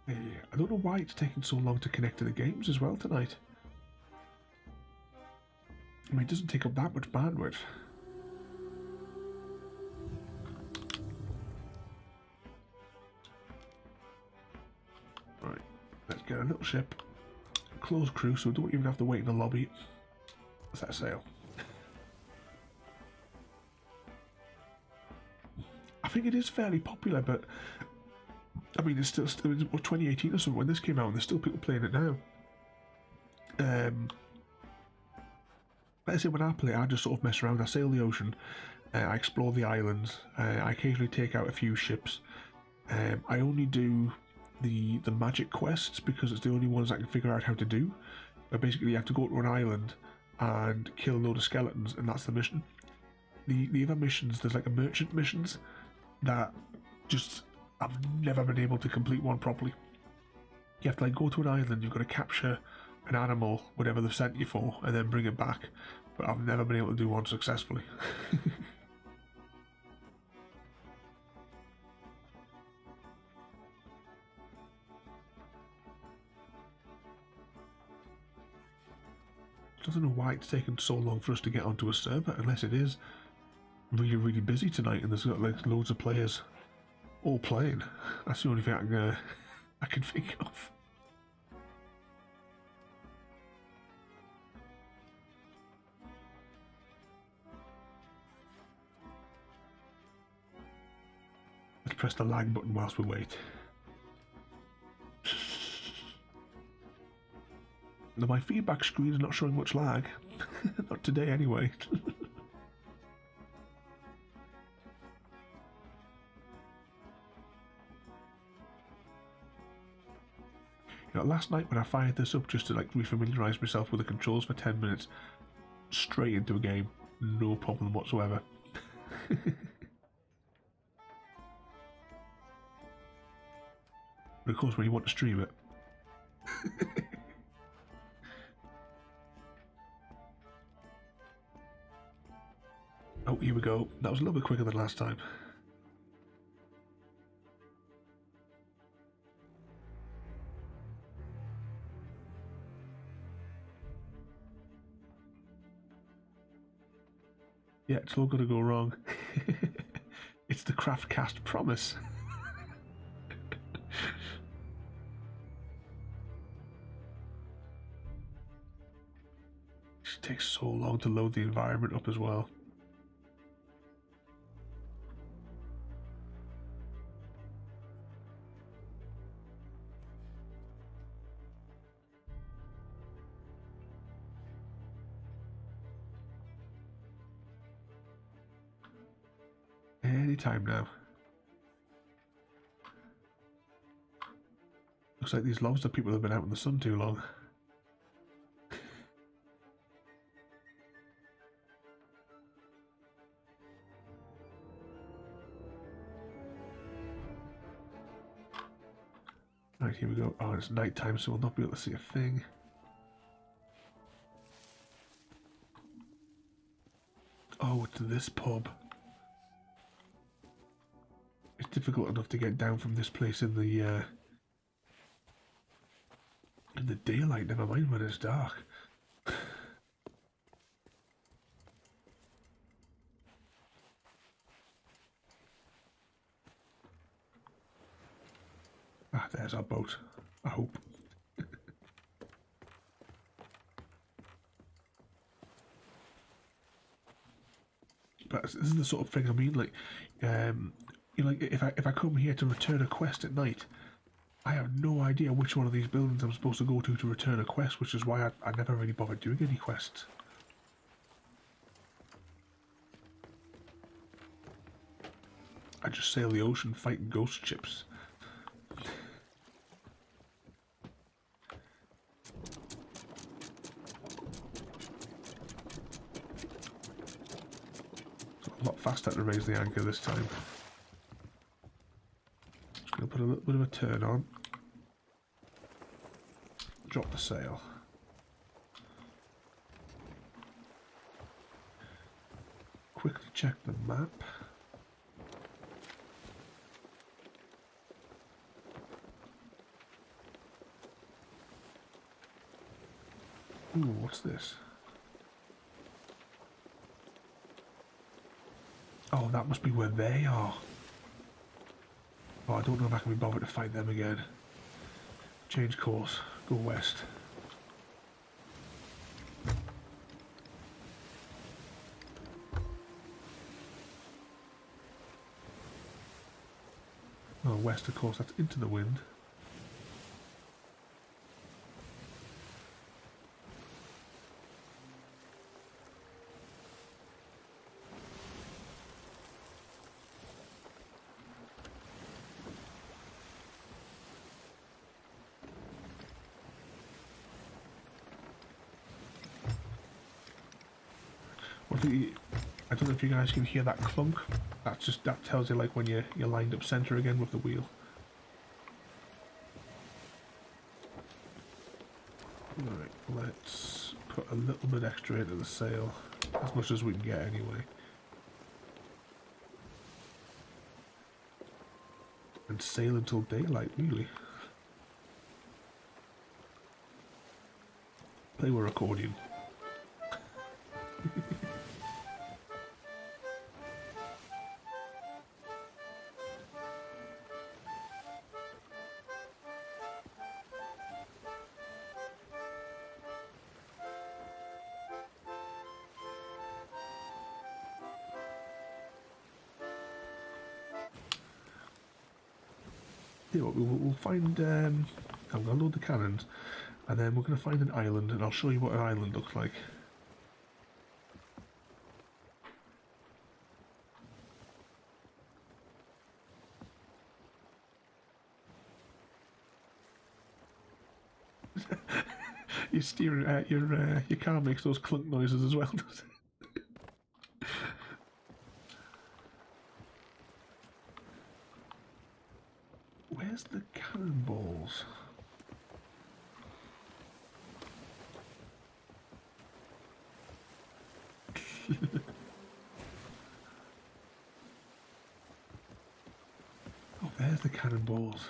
I don't know why it's taking so long to connect to the games as well tonight. I mean, it doesn't take up that much bandwidth. Right, let's get a little ship, close crew, so we don't even have to wait in the lobby. Set sail. I think it is fairly popular, but I mean, it's still it was 2018 or something when this came out, and there's still people playing it now. Like I say, when I play, I just sort of mess around. I sail the ocean, I explore the islands, I occasionally take out a few ships. I only do the magic quests because it's the only ones I can figure out how to do. But basically, you have to go to an island and kill a load of skeletons, and that's the mission. The other missions, there's like a merchant missions that just I've never been able to complete one properly. You have to like go to an island, you've got to capture an animal, whatever they've sent you for, and then bring it back. But I've never been able to do one successfully. I don't know why it's taken so long for us to get onto a server, unless it is really, really busy tonight and there's got like loads of players all playing. That's the only thing I can think of. Let's press the lag button whilst we wait. Now my feedback screen is not showing much lag. Not today anyway. You know, last night when I fired this up just to like refamiliarise myself with the controls for 10 minutes, straight into a game, no problem whatsoever. But of course when you want to stream it. Oh, here we go. That was a little bit quicker than last time. Yeah, it's all going to go wrong. It's the Craftcast promise. It takes so long to load the environment up as well. Anytime now. Looks like these lobster people have been out in the sun too long. Right, here we go. Oh, it's night time, so we'll not be able to see a thing. Oh, Oh, it's this pub. It's difficult enough to get down from this place in the daylight, never mind when it's dark. Ah, there's our boat. I hope. But this is the sort of thing I mean, like, you know, like if I come here to return a quest at night, I have no idea which one of these buildings I'm supposed to go to return a quest, which is why I never really bothered doing any quests. I just sail the ocean fighting ghost ships. A lot faster to raise the anchor this time. Just going to put a little bit of a turn on. Drop the sail. Quickly check the map. Ooh, what's this? Oh, that must be where they are. Oh, I don't know if I can be bothered to fight them again. Change course. Go west. Oh, west, of course, that's into the wind. I don't know if you guys can hear that clunk. That tells you like when you're lined up center again with the wheel. Alright, let's put a little bit extra into the sail, as much as we can get anyway. And sail until daylight, really. Play with accordion. Yeah, we'll find. I'm going to load the cannons, and then we're going to find an island, and I'll show you what an island looks like. Your steering, your car makes those clunk noises as well, does it? Where's the cannonballs? Oh, there's the cannonballs.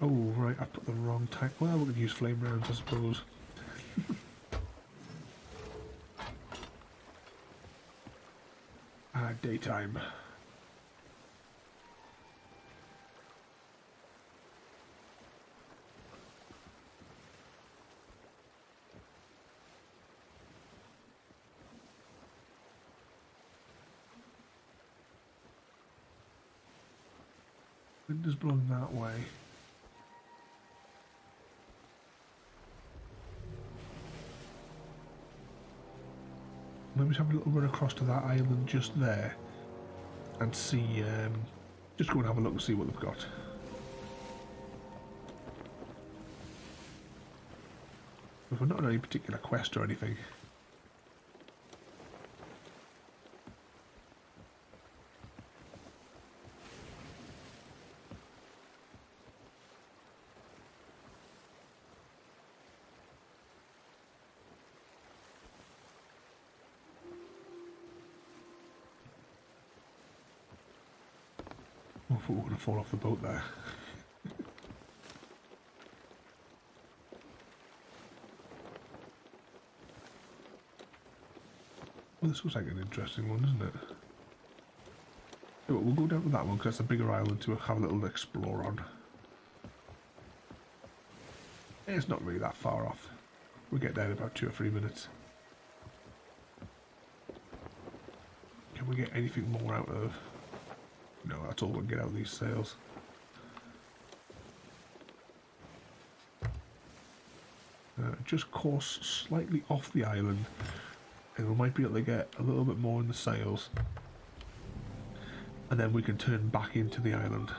Oh, right, I put the wrong type. Well, we could use flame rounds, I suppose. Daytime. Wind is blowing that way. Maybe have a little run across to that island just there and see, just go and have a look and see what they've got. If we're not on any particular quest or anything. thought we were going to fall off the boat there. Well, this looks like an interesting one, doesn't it? So we'll go down to that one because that's a bigger island to have a little explore on. It's not really that far off. We'll get there in about 2 or 3 minutes. Can we get anything more out of... No, that's all we can get out of these sails. Just course slightly off the island, and we might be able to get a little bit more in the sails, and then we can turn back into the island.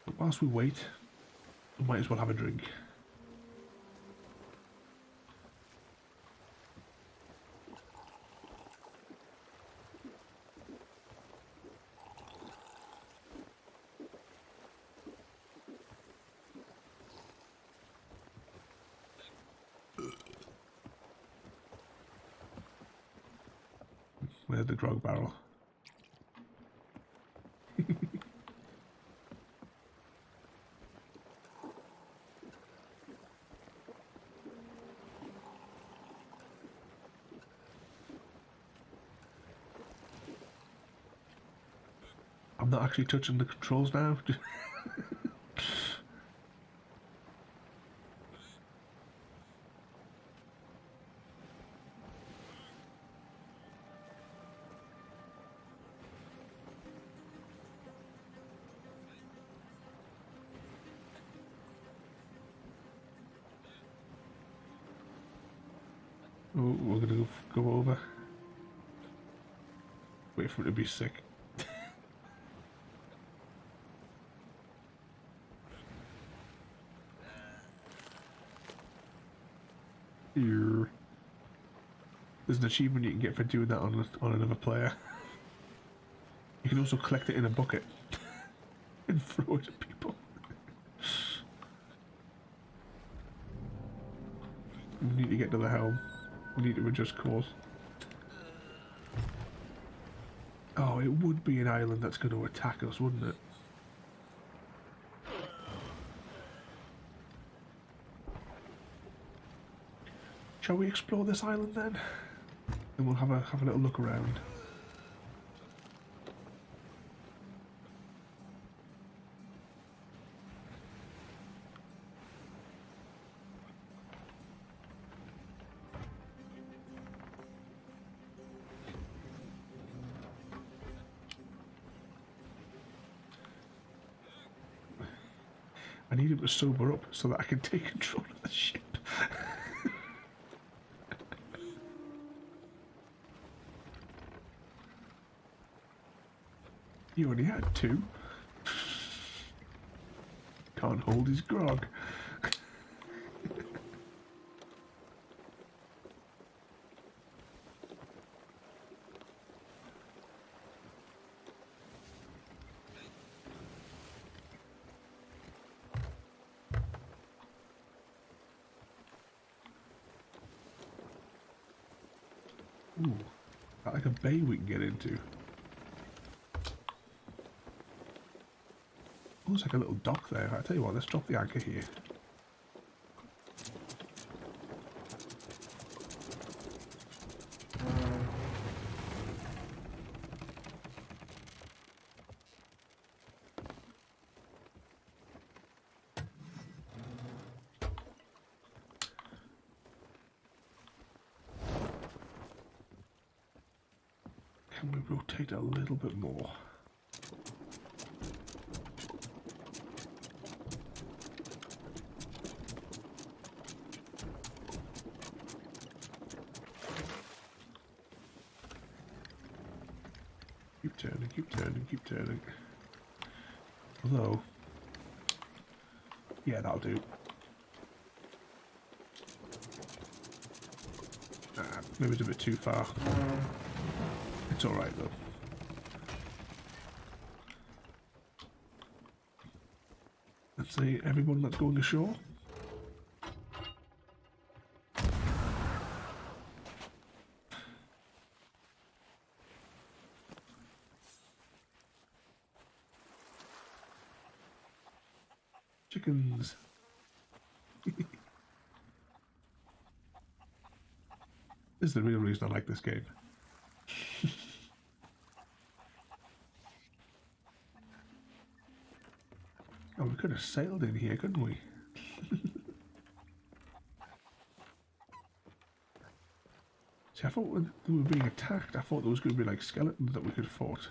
But whilst we wait, we might as well have a drink. Where's the drug barrel? I'm not actually touching the controls now. Oh, we're gonna go over. Wait for it to be sick. Here. There's an achievement you can get for doing that on another player. You can also collect it in a bucket and throw it at people. We need to get to the helm. We need to adjust course. Oh, it would be an island that's going to attack us, wouldn't it? Shall we explore this island then? And we'll have a little look around. I need him to sober up so that I can take control of the ship. He only had 2. Can't hold his grog. Ooh, that like a bay we can get into. Looks like a little dock there. I tell you what, let's drop the anchor here. Can we rotate a little bit more? Keep turning, keep turning, keep turning. Although, yeah, that'll do. Maybe it's a bit too far. It's alright though. Let's see everyone that's going ashore. Chickens. This is the real reason I like this game. Oh, we could have sailed in here, couldn't we? See, I thought when we were being attacked, I thought there was going to be like skeletons that we could have fought.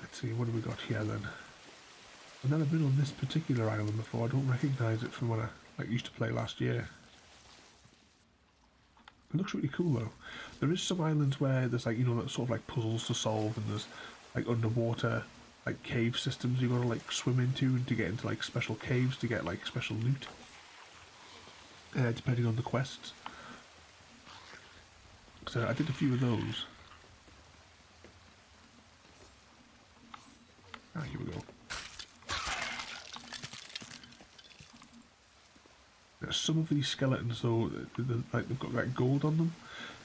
Let's see, what have we got here then? I've never been on this particular island before. I don't recognise it from when I used to play last year. It looks really cool though. There is some islands where there's like, you know, sort of like puzzles to solve, and there's like underwater like cave systems you gotta like swim into and to get into like special caves to get like special loot. Depending on the quests. So I did a few of those. Ah, here we go. Some of these skeletons though, like they've got like gold on them.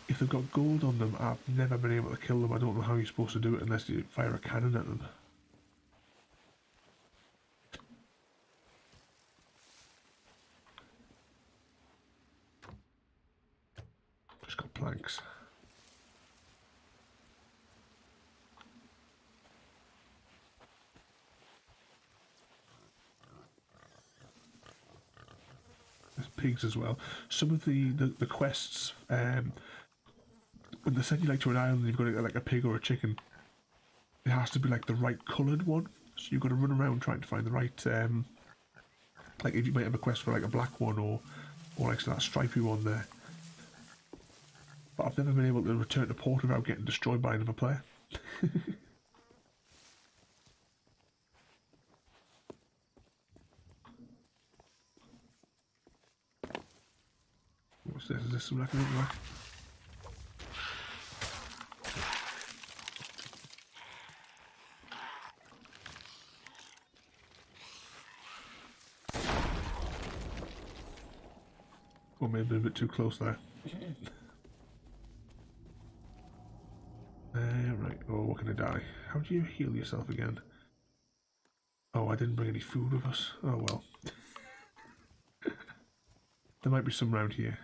If they've got gold on them, I've never been able to kill them. I don't know how you're supposed to do it unless you fire a cannon at them. Just got planks. There's pigs as well. Some of the quests, when they send you like to an island and you've got to get like a pig or a chicken, it has to be like the right coloured one. So you've got to run around trying to find the right, like if you might have a quest for like a black one or like that stripy one there. But I've never been able to return to port without getting destroyed by another player. What's this? Is this some like a little or maybe a bit too close there. Right. Oh, what can I die? How do you heal yourself again? Oh, I didn't bring any food with us. Oh well. There might be some round here.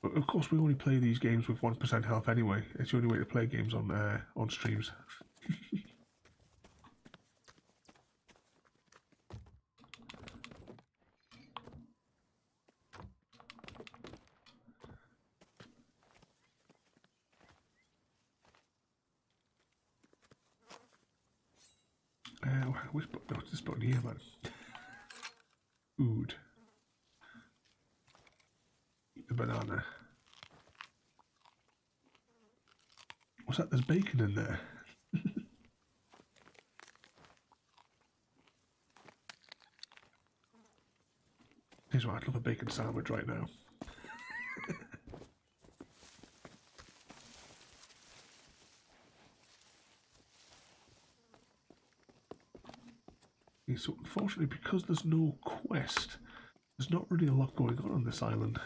But of course, we only play these games with 1% health anyway. It's the only way to play games on streams. Which button? No, it's this button here, man. Food. Eat the banana. What's that? There's bacon in there. Here's what, I'd love a bacon sandwich right now. So unfortunately, because there's no quest, there's not really a lot going on this island.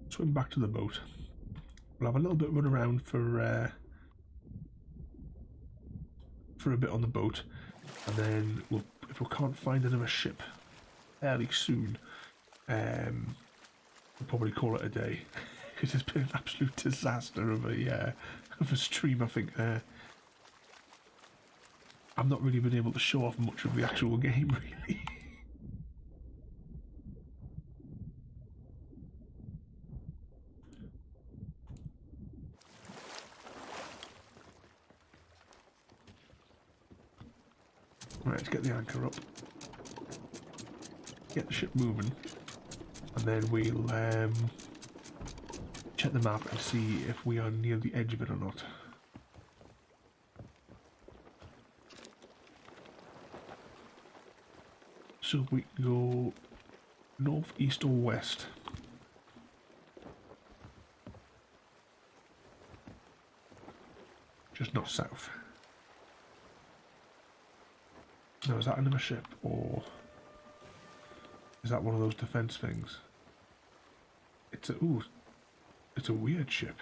Swim back to the boat. We'll have a little bit run around for a bit on the boat, and then if we can't find another ship fairly soon, we'll probably call it a day. Because it's been an absolute disaster of a stream. I think I've not really been able to show off much of the actual game, really. Right, let's get the anchor up, get the ship moving, and then we'll check the map and see if we are near the edge of it or not. So we can go north, east or west. Just not south. Now, is that another ship, or is that one of those defense things? It's a it's a weird ship.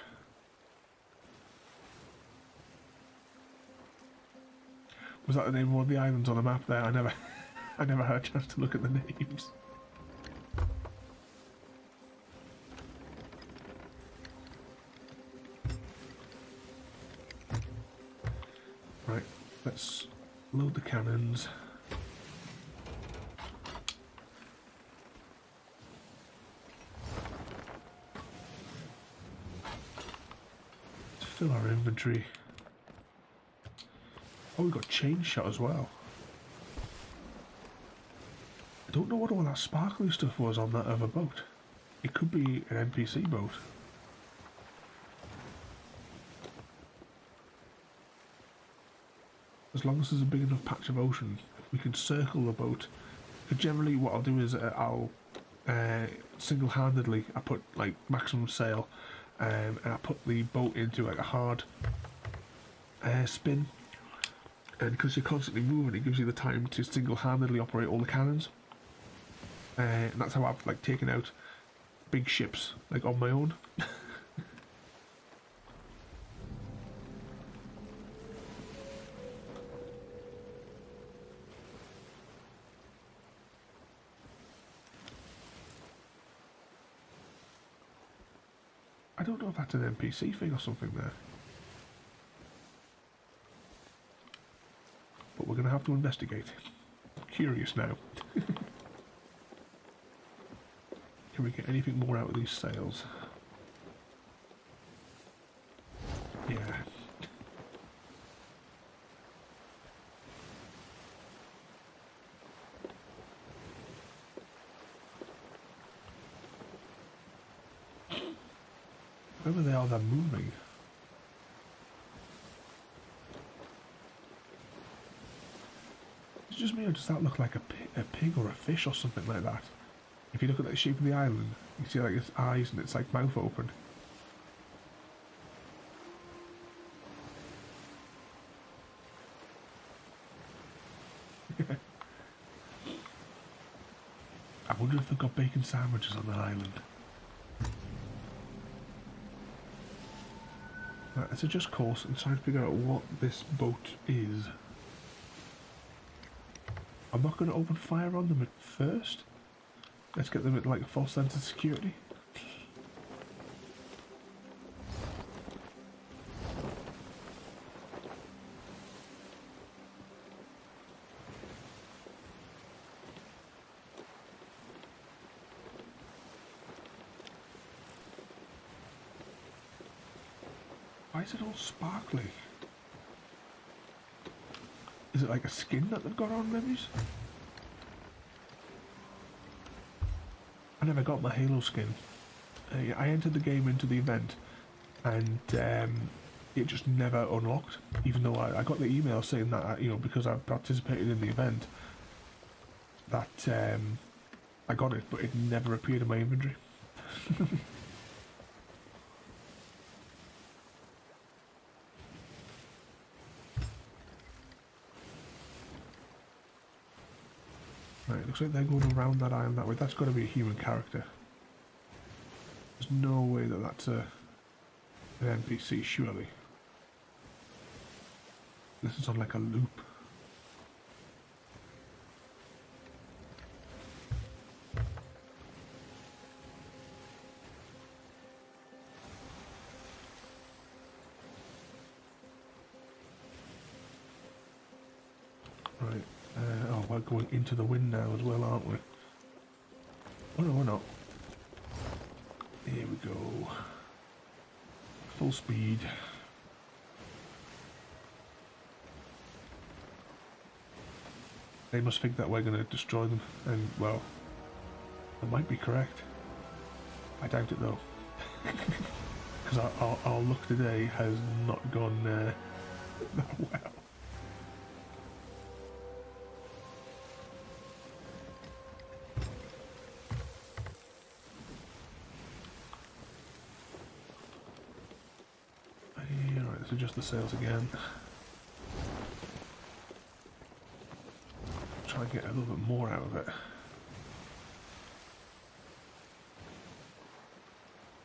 Was that the name of one of the islands on the map there? I never had a chance to look at the names. Right, let's load the cannons. Let's fill our inventory. Oh, we've got chain shot as well. I don't know what all that sparkly stuff was on that other boat. It could be an NPC boat. As long as there's a big enough patch of ocean, we can circle the boat. Because generally what I'll do is I'll single-handedly, I put like maximum sail and I put the boat into like a hard spin. And because you're constantly moving, it gives you the time to single-handedly operate all the cannons. And that's how I've like taken out big ships like on my own. I don't know if that's an NPC thing or something there. But we're going to have to investigate. I'm curious now. Can we get anything more out of these sails? Yeah. Whoever they are, they're moving. Is it just me, or does that look like a pig or a fish or something like that? If you look at the shape of the island, you see like its eyes and its like mouth open. I wonder if they've got bacon sandwiches on that island. Right, let's adjust course and try and figure out what this boat is. I'm not going to open fire on them at first. Let's get them at like a false sense of security. Why is it all sparkly? Is it like a skin that they've got on, maybe? I never got my Halo skin. I entered the game into the event and it just never unlocked, even though I got the email saying that, you know, because I participated in the event, that I got it, but it never appeared in my inventory. Right, looks like they're going around that island that way. That's got to be a human character. There's no way that that's an NPC, surely. This is on like a loop. Right. Oh, we're going into the wind now as well, aren't we? Oh no, we're not. Here we go. Full speed. They must think that we're going to destroy them, and well, they might be correct. I doubt it though. because our luck today has not gone that well. Alright, let's adjust the sails again. Try and get a little bit more out of it.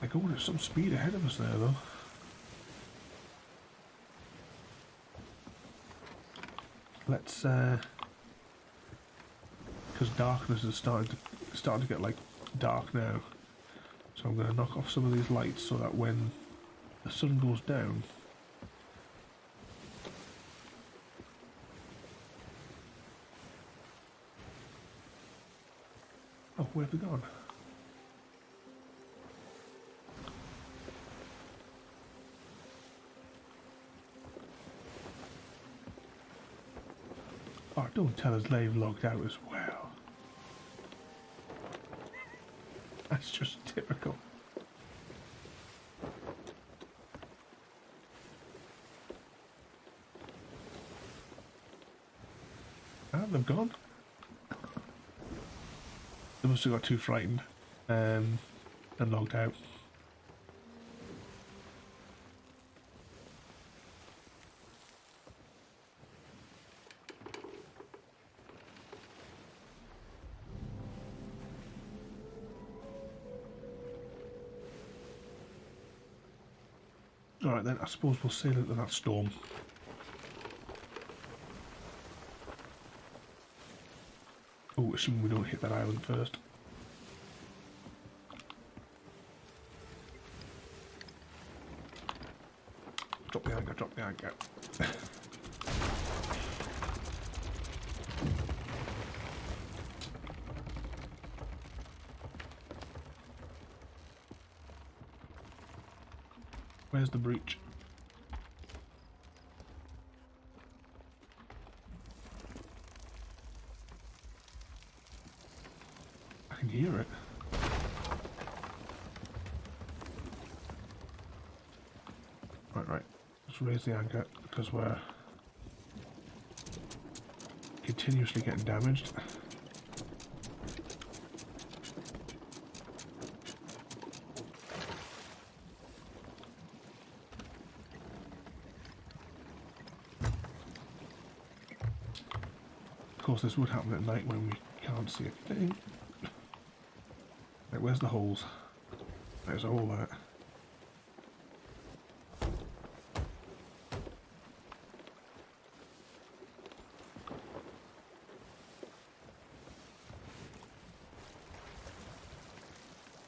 They're going at some speed ahead of us there, though. Let's, because darkness is starting to get like dark now. So I'm going to knock off some of these lights so that when the sun goes down, oh, where have they gone? Oh, don't tell us they've logged out as well. That's just typical. Ah, they've gone. They must have got too frightened and logged out. Alright then, I suppose we'll sail into that storm. Oh, assuming we don't hit that island first. Drop the anchor, drop the anchor. Where's the breach? I can hear it. Right. Let's raise the anchor because we're continuously getting damaged. Of course, this would happen at night when we can't see a thing. Right, where's the holes? There's a hole there.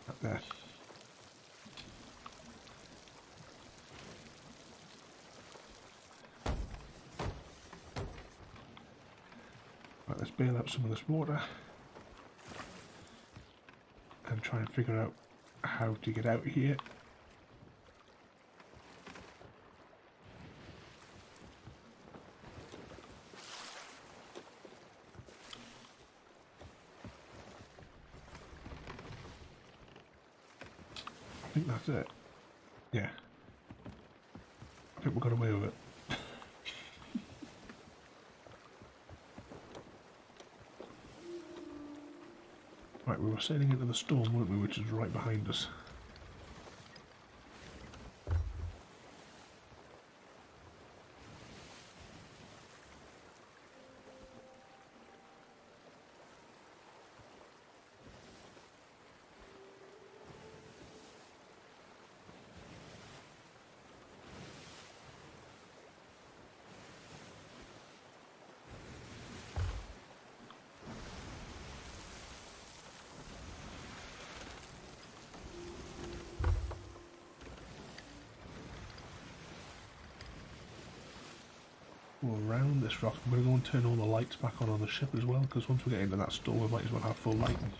Up there. Right, let's bail out some of this water and try and figure out how to get out here. I think that's it. Yeah. I think we got away with it. Right, we were sailing into the storm, weren't we, which is right behind us. Around this rock, I'm going to go and turn all the lights back on the ship as well, because once we get into that storm we might as well have full lighting.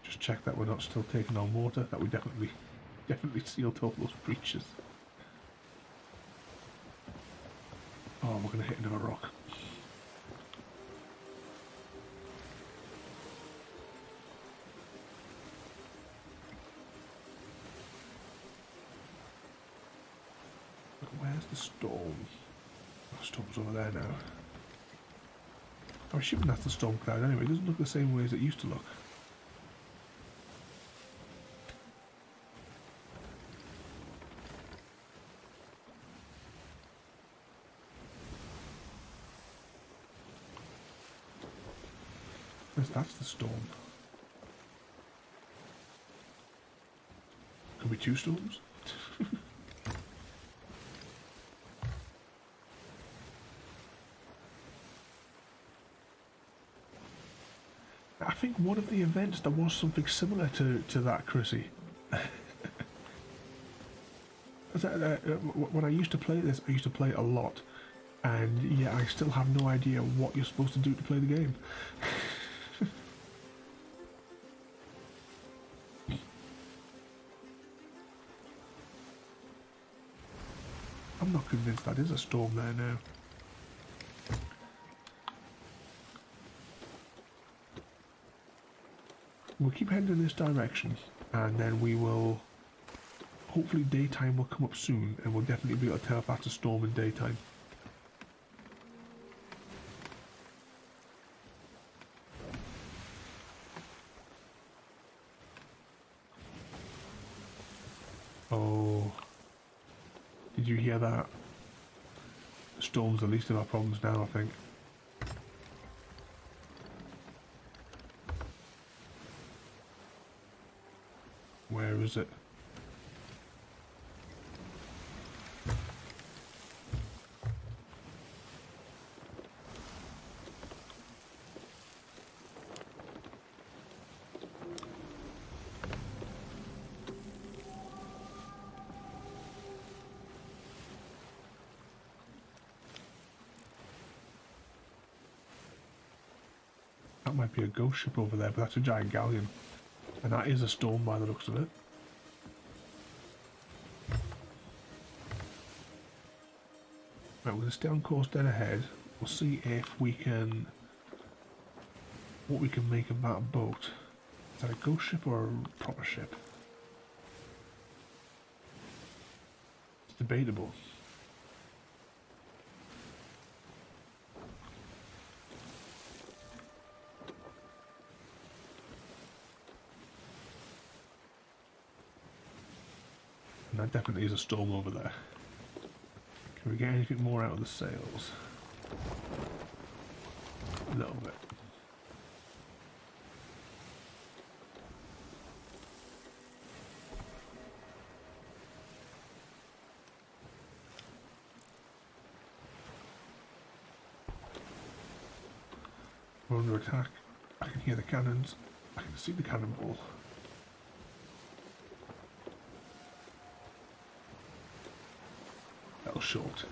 Just check that we're not still taking on water, that we definitely Definitely sealed off those breaches. Oh, we're going to hit another rock. Where's the storm? The storm's over there now. I'm assuming that's the storm cloud anyway. It doesn't look the same way as it used to look. That's the storm. Could be two storms? I think one of the events there was something similar to that, Chrissy. When I used to play this, I used to play it a lot, and yeah, I still have no idea what you're supposed to do to play the game. I'm not convinced that is a storm there now. We'll keep heading in this direction, and then we will... Hopefully daytime will come up soon, and we'll definitely be able to tell if that's a storm in daytime. Oh... Did you hear that? The storm's the least of our problems now, I think. Where is it? That might be a ghost ship over there, but that's a giant galleon. And that is a storm by the looks of it. Right, we're going to stay on course dead ahead. We'll see if we can... what we can make of that boat. Is that a ghost ship or a proper ship? It's debatable. And that definitely is a storm over there. Can we get anything more out of the sails? A little bit. We're under attack. I can hear the cannons. I can see the cannonball. That was short.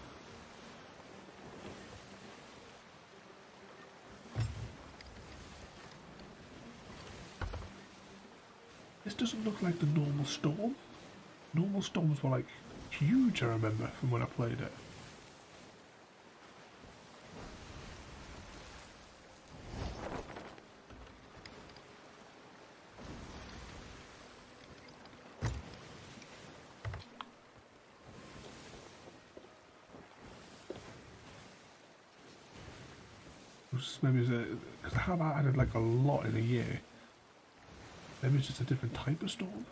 This doesn't look like the normal storm. Normal storms were like huge, I remember, from when I played it. Maybe because I have added like a lot in a year. Maybe it's just a different type of storm.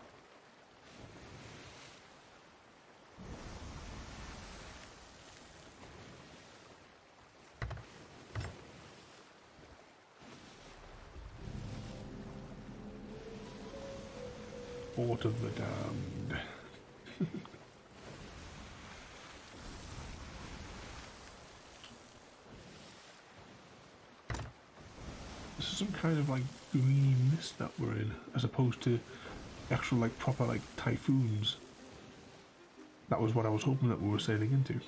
Fort of the Damned. This is some kind of like green mist that we're in, as opposed to actual like proper like typhoons. That was what I was hoping that we were sailing into.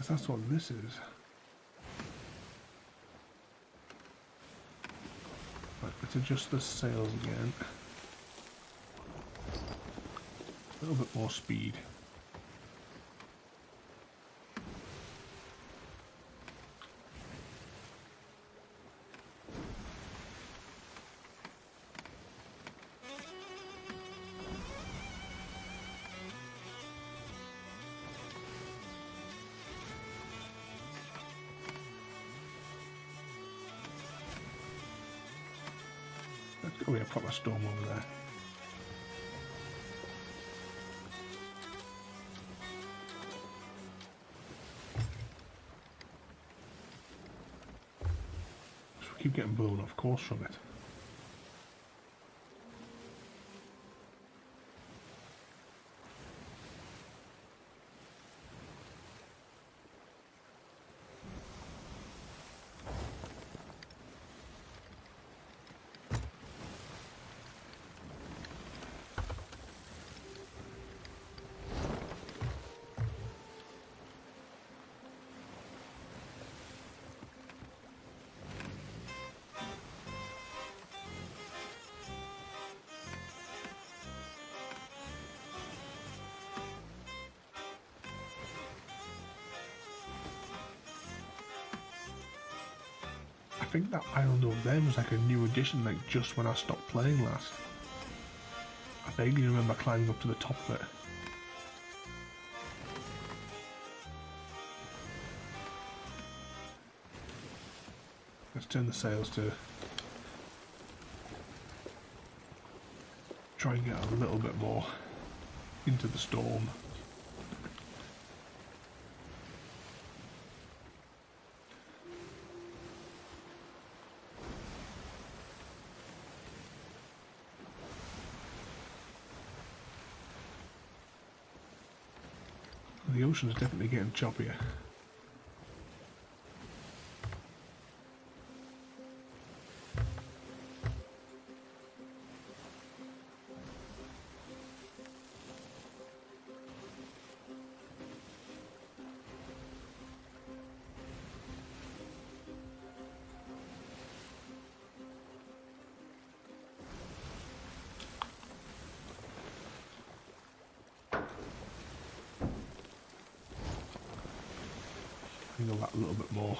'Cause that's what this is. Right, let's adjust the sails again. A little bit more speed. Oh yeah, proper storm over there. So we keep getting blown off course from it. I think that island over there was like a new addition, like just when I stopped playing last. I vaguely remember climbing up to the top of it. Let's turn the sails to try and get a little bit more into the storm. The ocean is definitely getting choppier. Angle that a little bit more.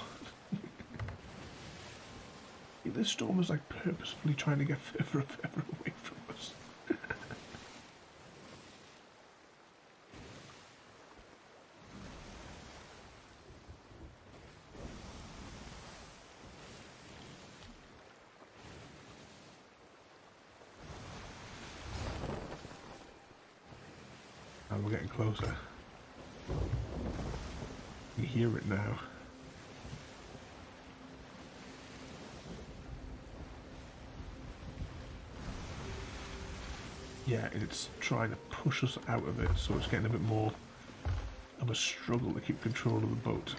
This storm is like purposefully trying to get further and further away from us. And we're getting closer. You hear it now. Yeah, it's trying to push us out of it, so it's getting a bit more of a struggle to keep control of the boat.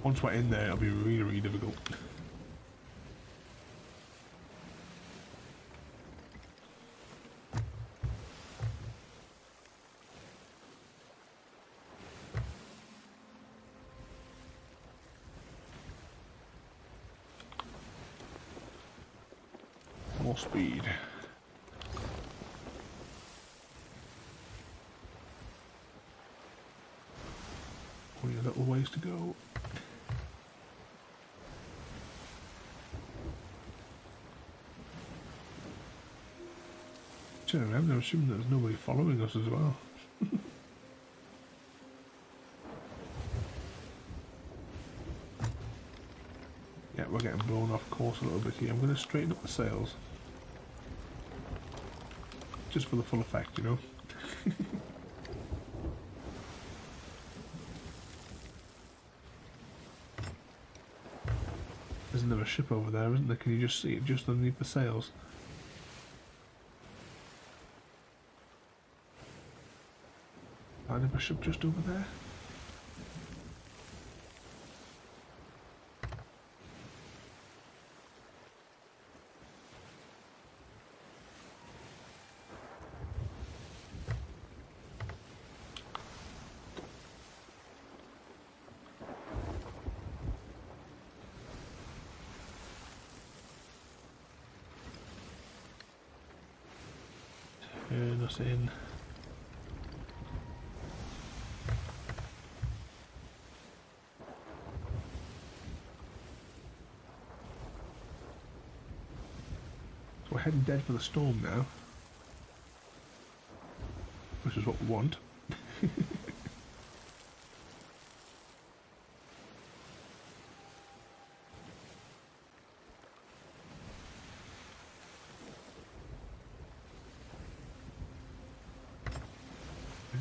Once we're in there, it'll be really, really difficult. More speed. Only a little ways to go. Turn around, I'm assuming there's nobody following us as well. Yeah, we're getting blown off course a little bit here. I'm going to straighten up the sails. Just for the full effect, you know. There's another ship over there, isn't there? Can you just see it just underneath the sails? Another ship just over there. Turn us in. So we're heading dead for the storm now, which is what we want.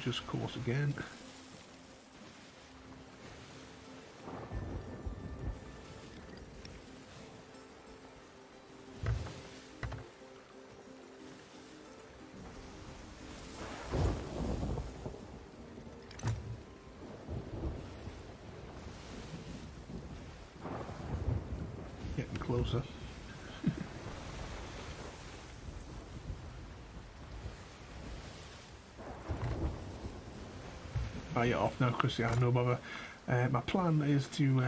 Just course again. Getting closer. You're off now, Christian, no bother. My plan is to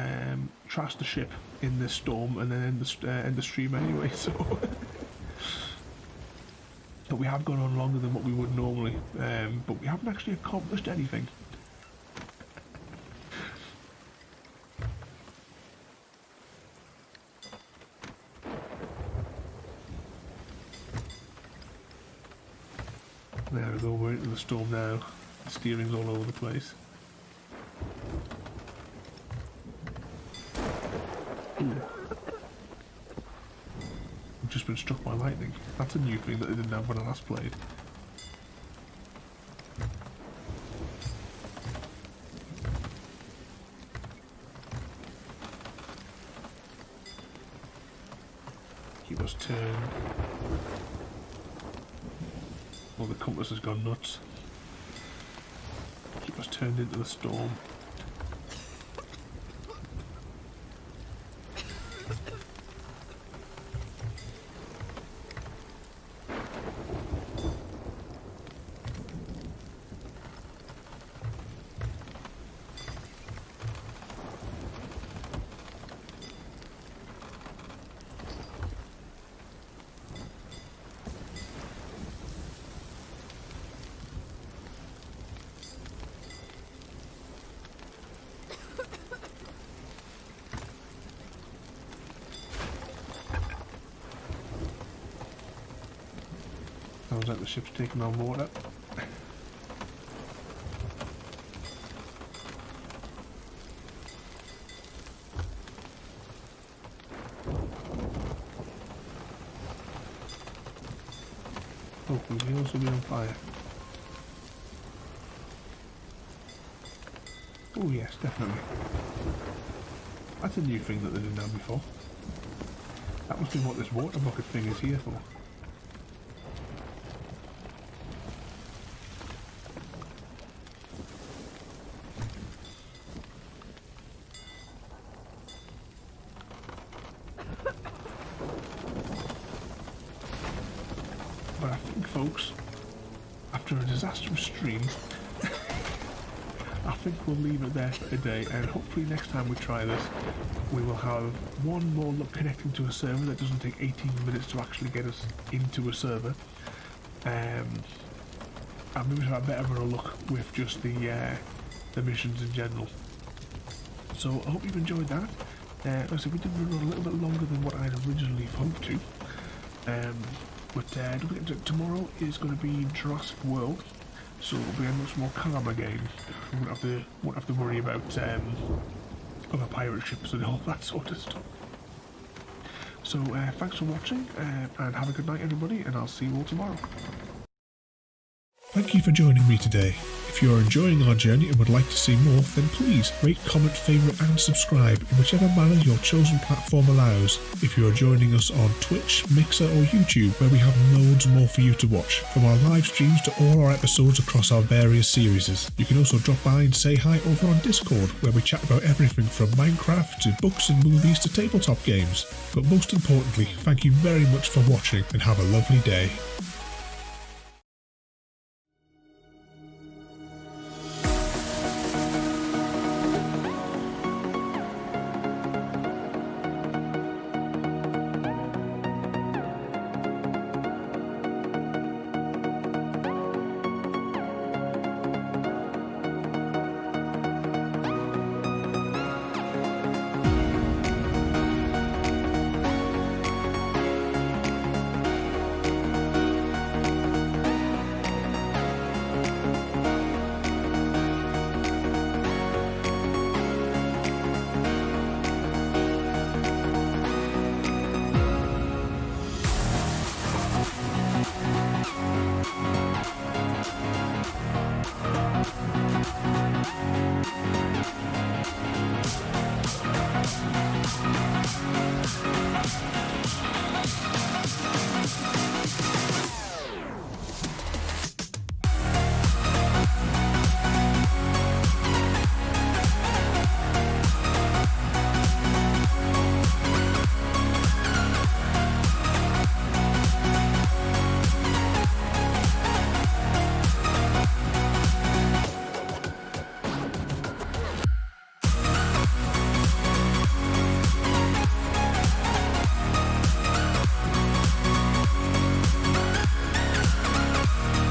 trash the ship in this storm and then end the stream anyway, so... But we have gone on longer than what we would normally, but we haven't actually accomplished anything. There we go, we're into the storm now. The steering's all over the place. Ooh. I've just been struck by lightning. That's a new thing that they didn't have when I last played. Keep us turned. Oh, the compass has gone nuts. Keep us turned into the storm. Sounds like the ship's taking on water. Hopefully we'll also be on fire. Oh yes, definitely. That's a new thing that they didn't have before. That must be what this water bucket thing is here for. But I think, folks, after a disastrous stream, I think we'll leave it there for today, and hopefully next time we try this, we will have one more look connecting to a server that doesn't take 18 minutes to actually get us into a server. And maybe have a better of a look with just the missions in general. So I hope you've enjoyed that. Like I said, we did run a little bit longer than what I'd originally hoped to. But don't forget, tomorrow is going to be Jurassic World, so it'll be a much more calmer game. We won't have to worry about other pirate ships and all that sort of stuff. So thanks for watching, and have a good night, everybody, and I'll see you all tomorrow. Thank you for joining me today. If you are enjoying our journey and would like to see more, then please rate, comment, favourite and subscribe in whichever manner your chosen platform allows. If you are joining us on Twitch, Mixer or YouTube, where we have loads more for you to watch, from our live streams to all our episodes across our various series. You can also drop by and say hi over on Discord, where we chat about everything from Minecraft to books and movies to tabletop games. But most importantly, thank you very much for watching and have a lovely day.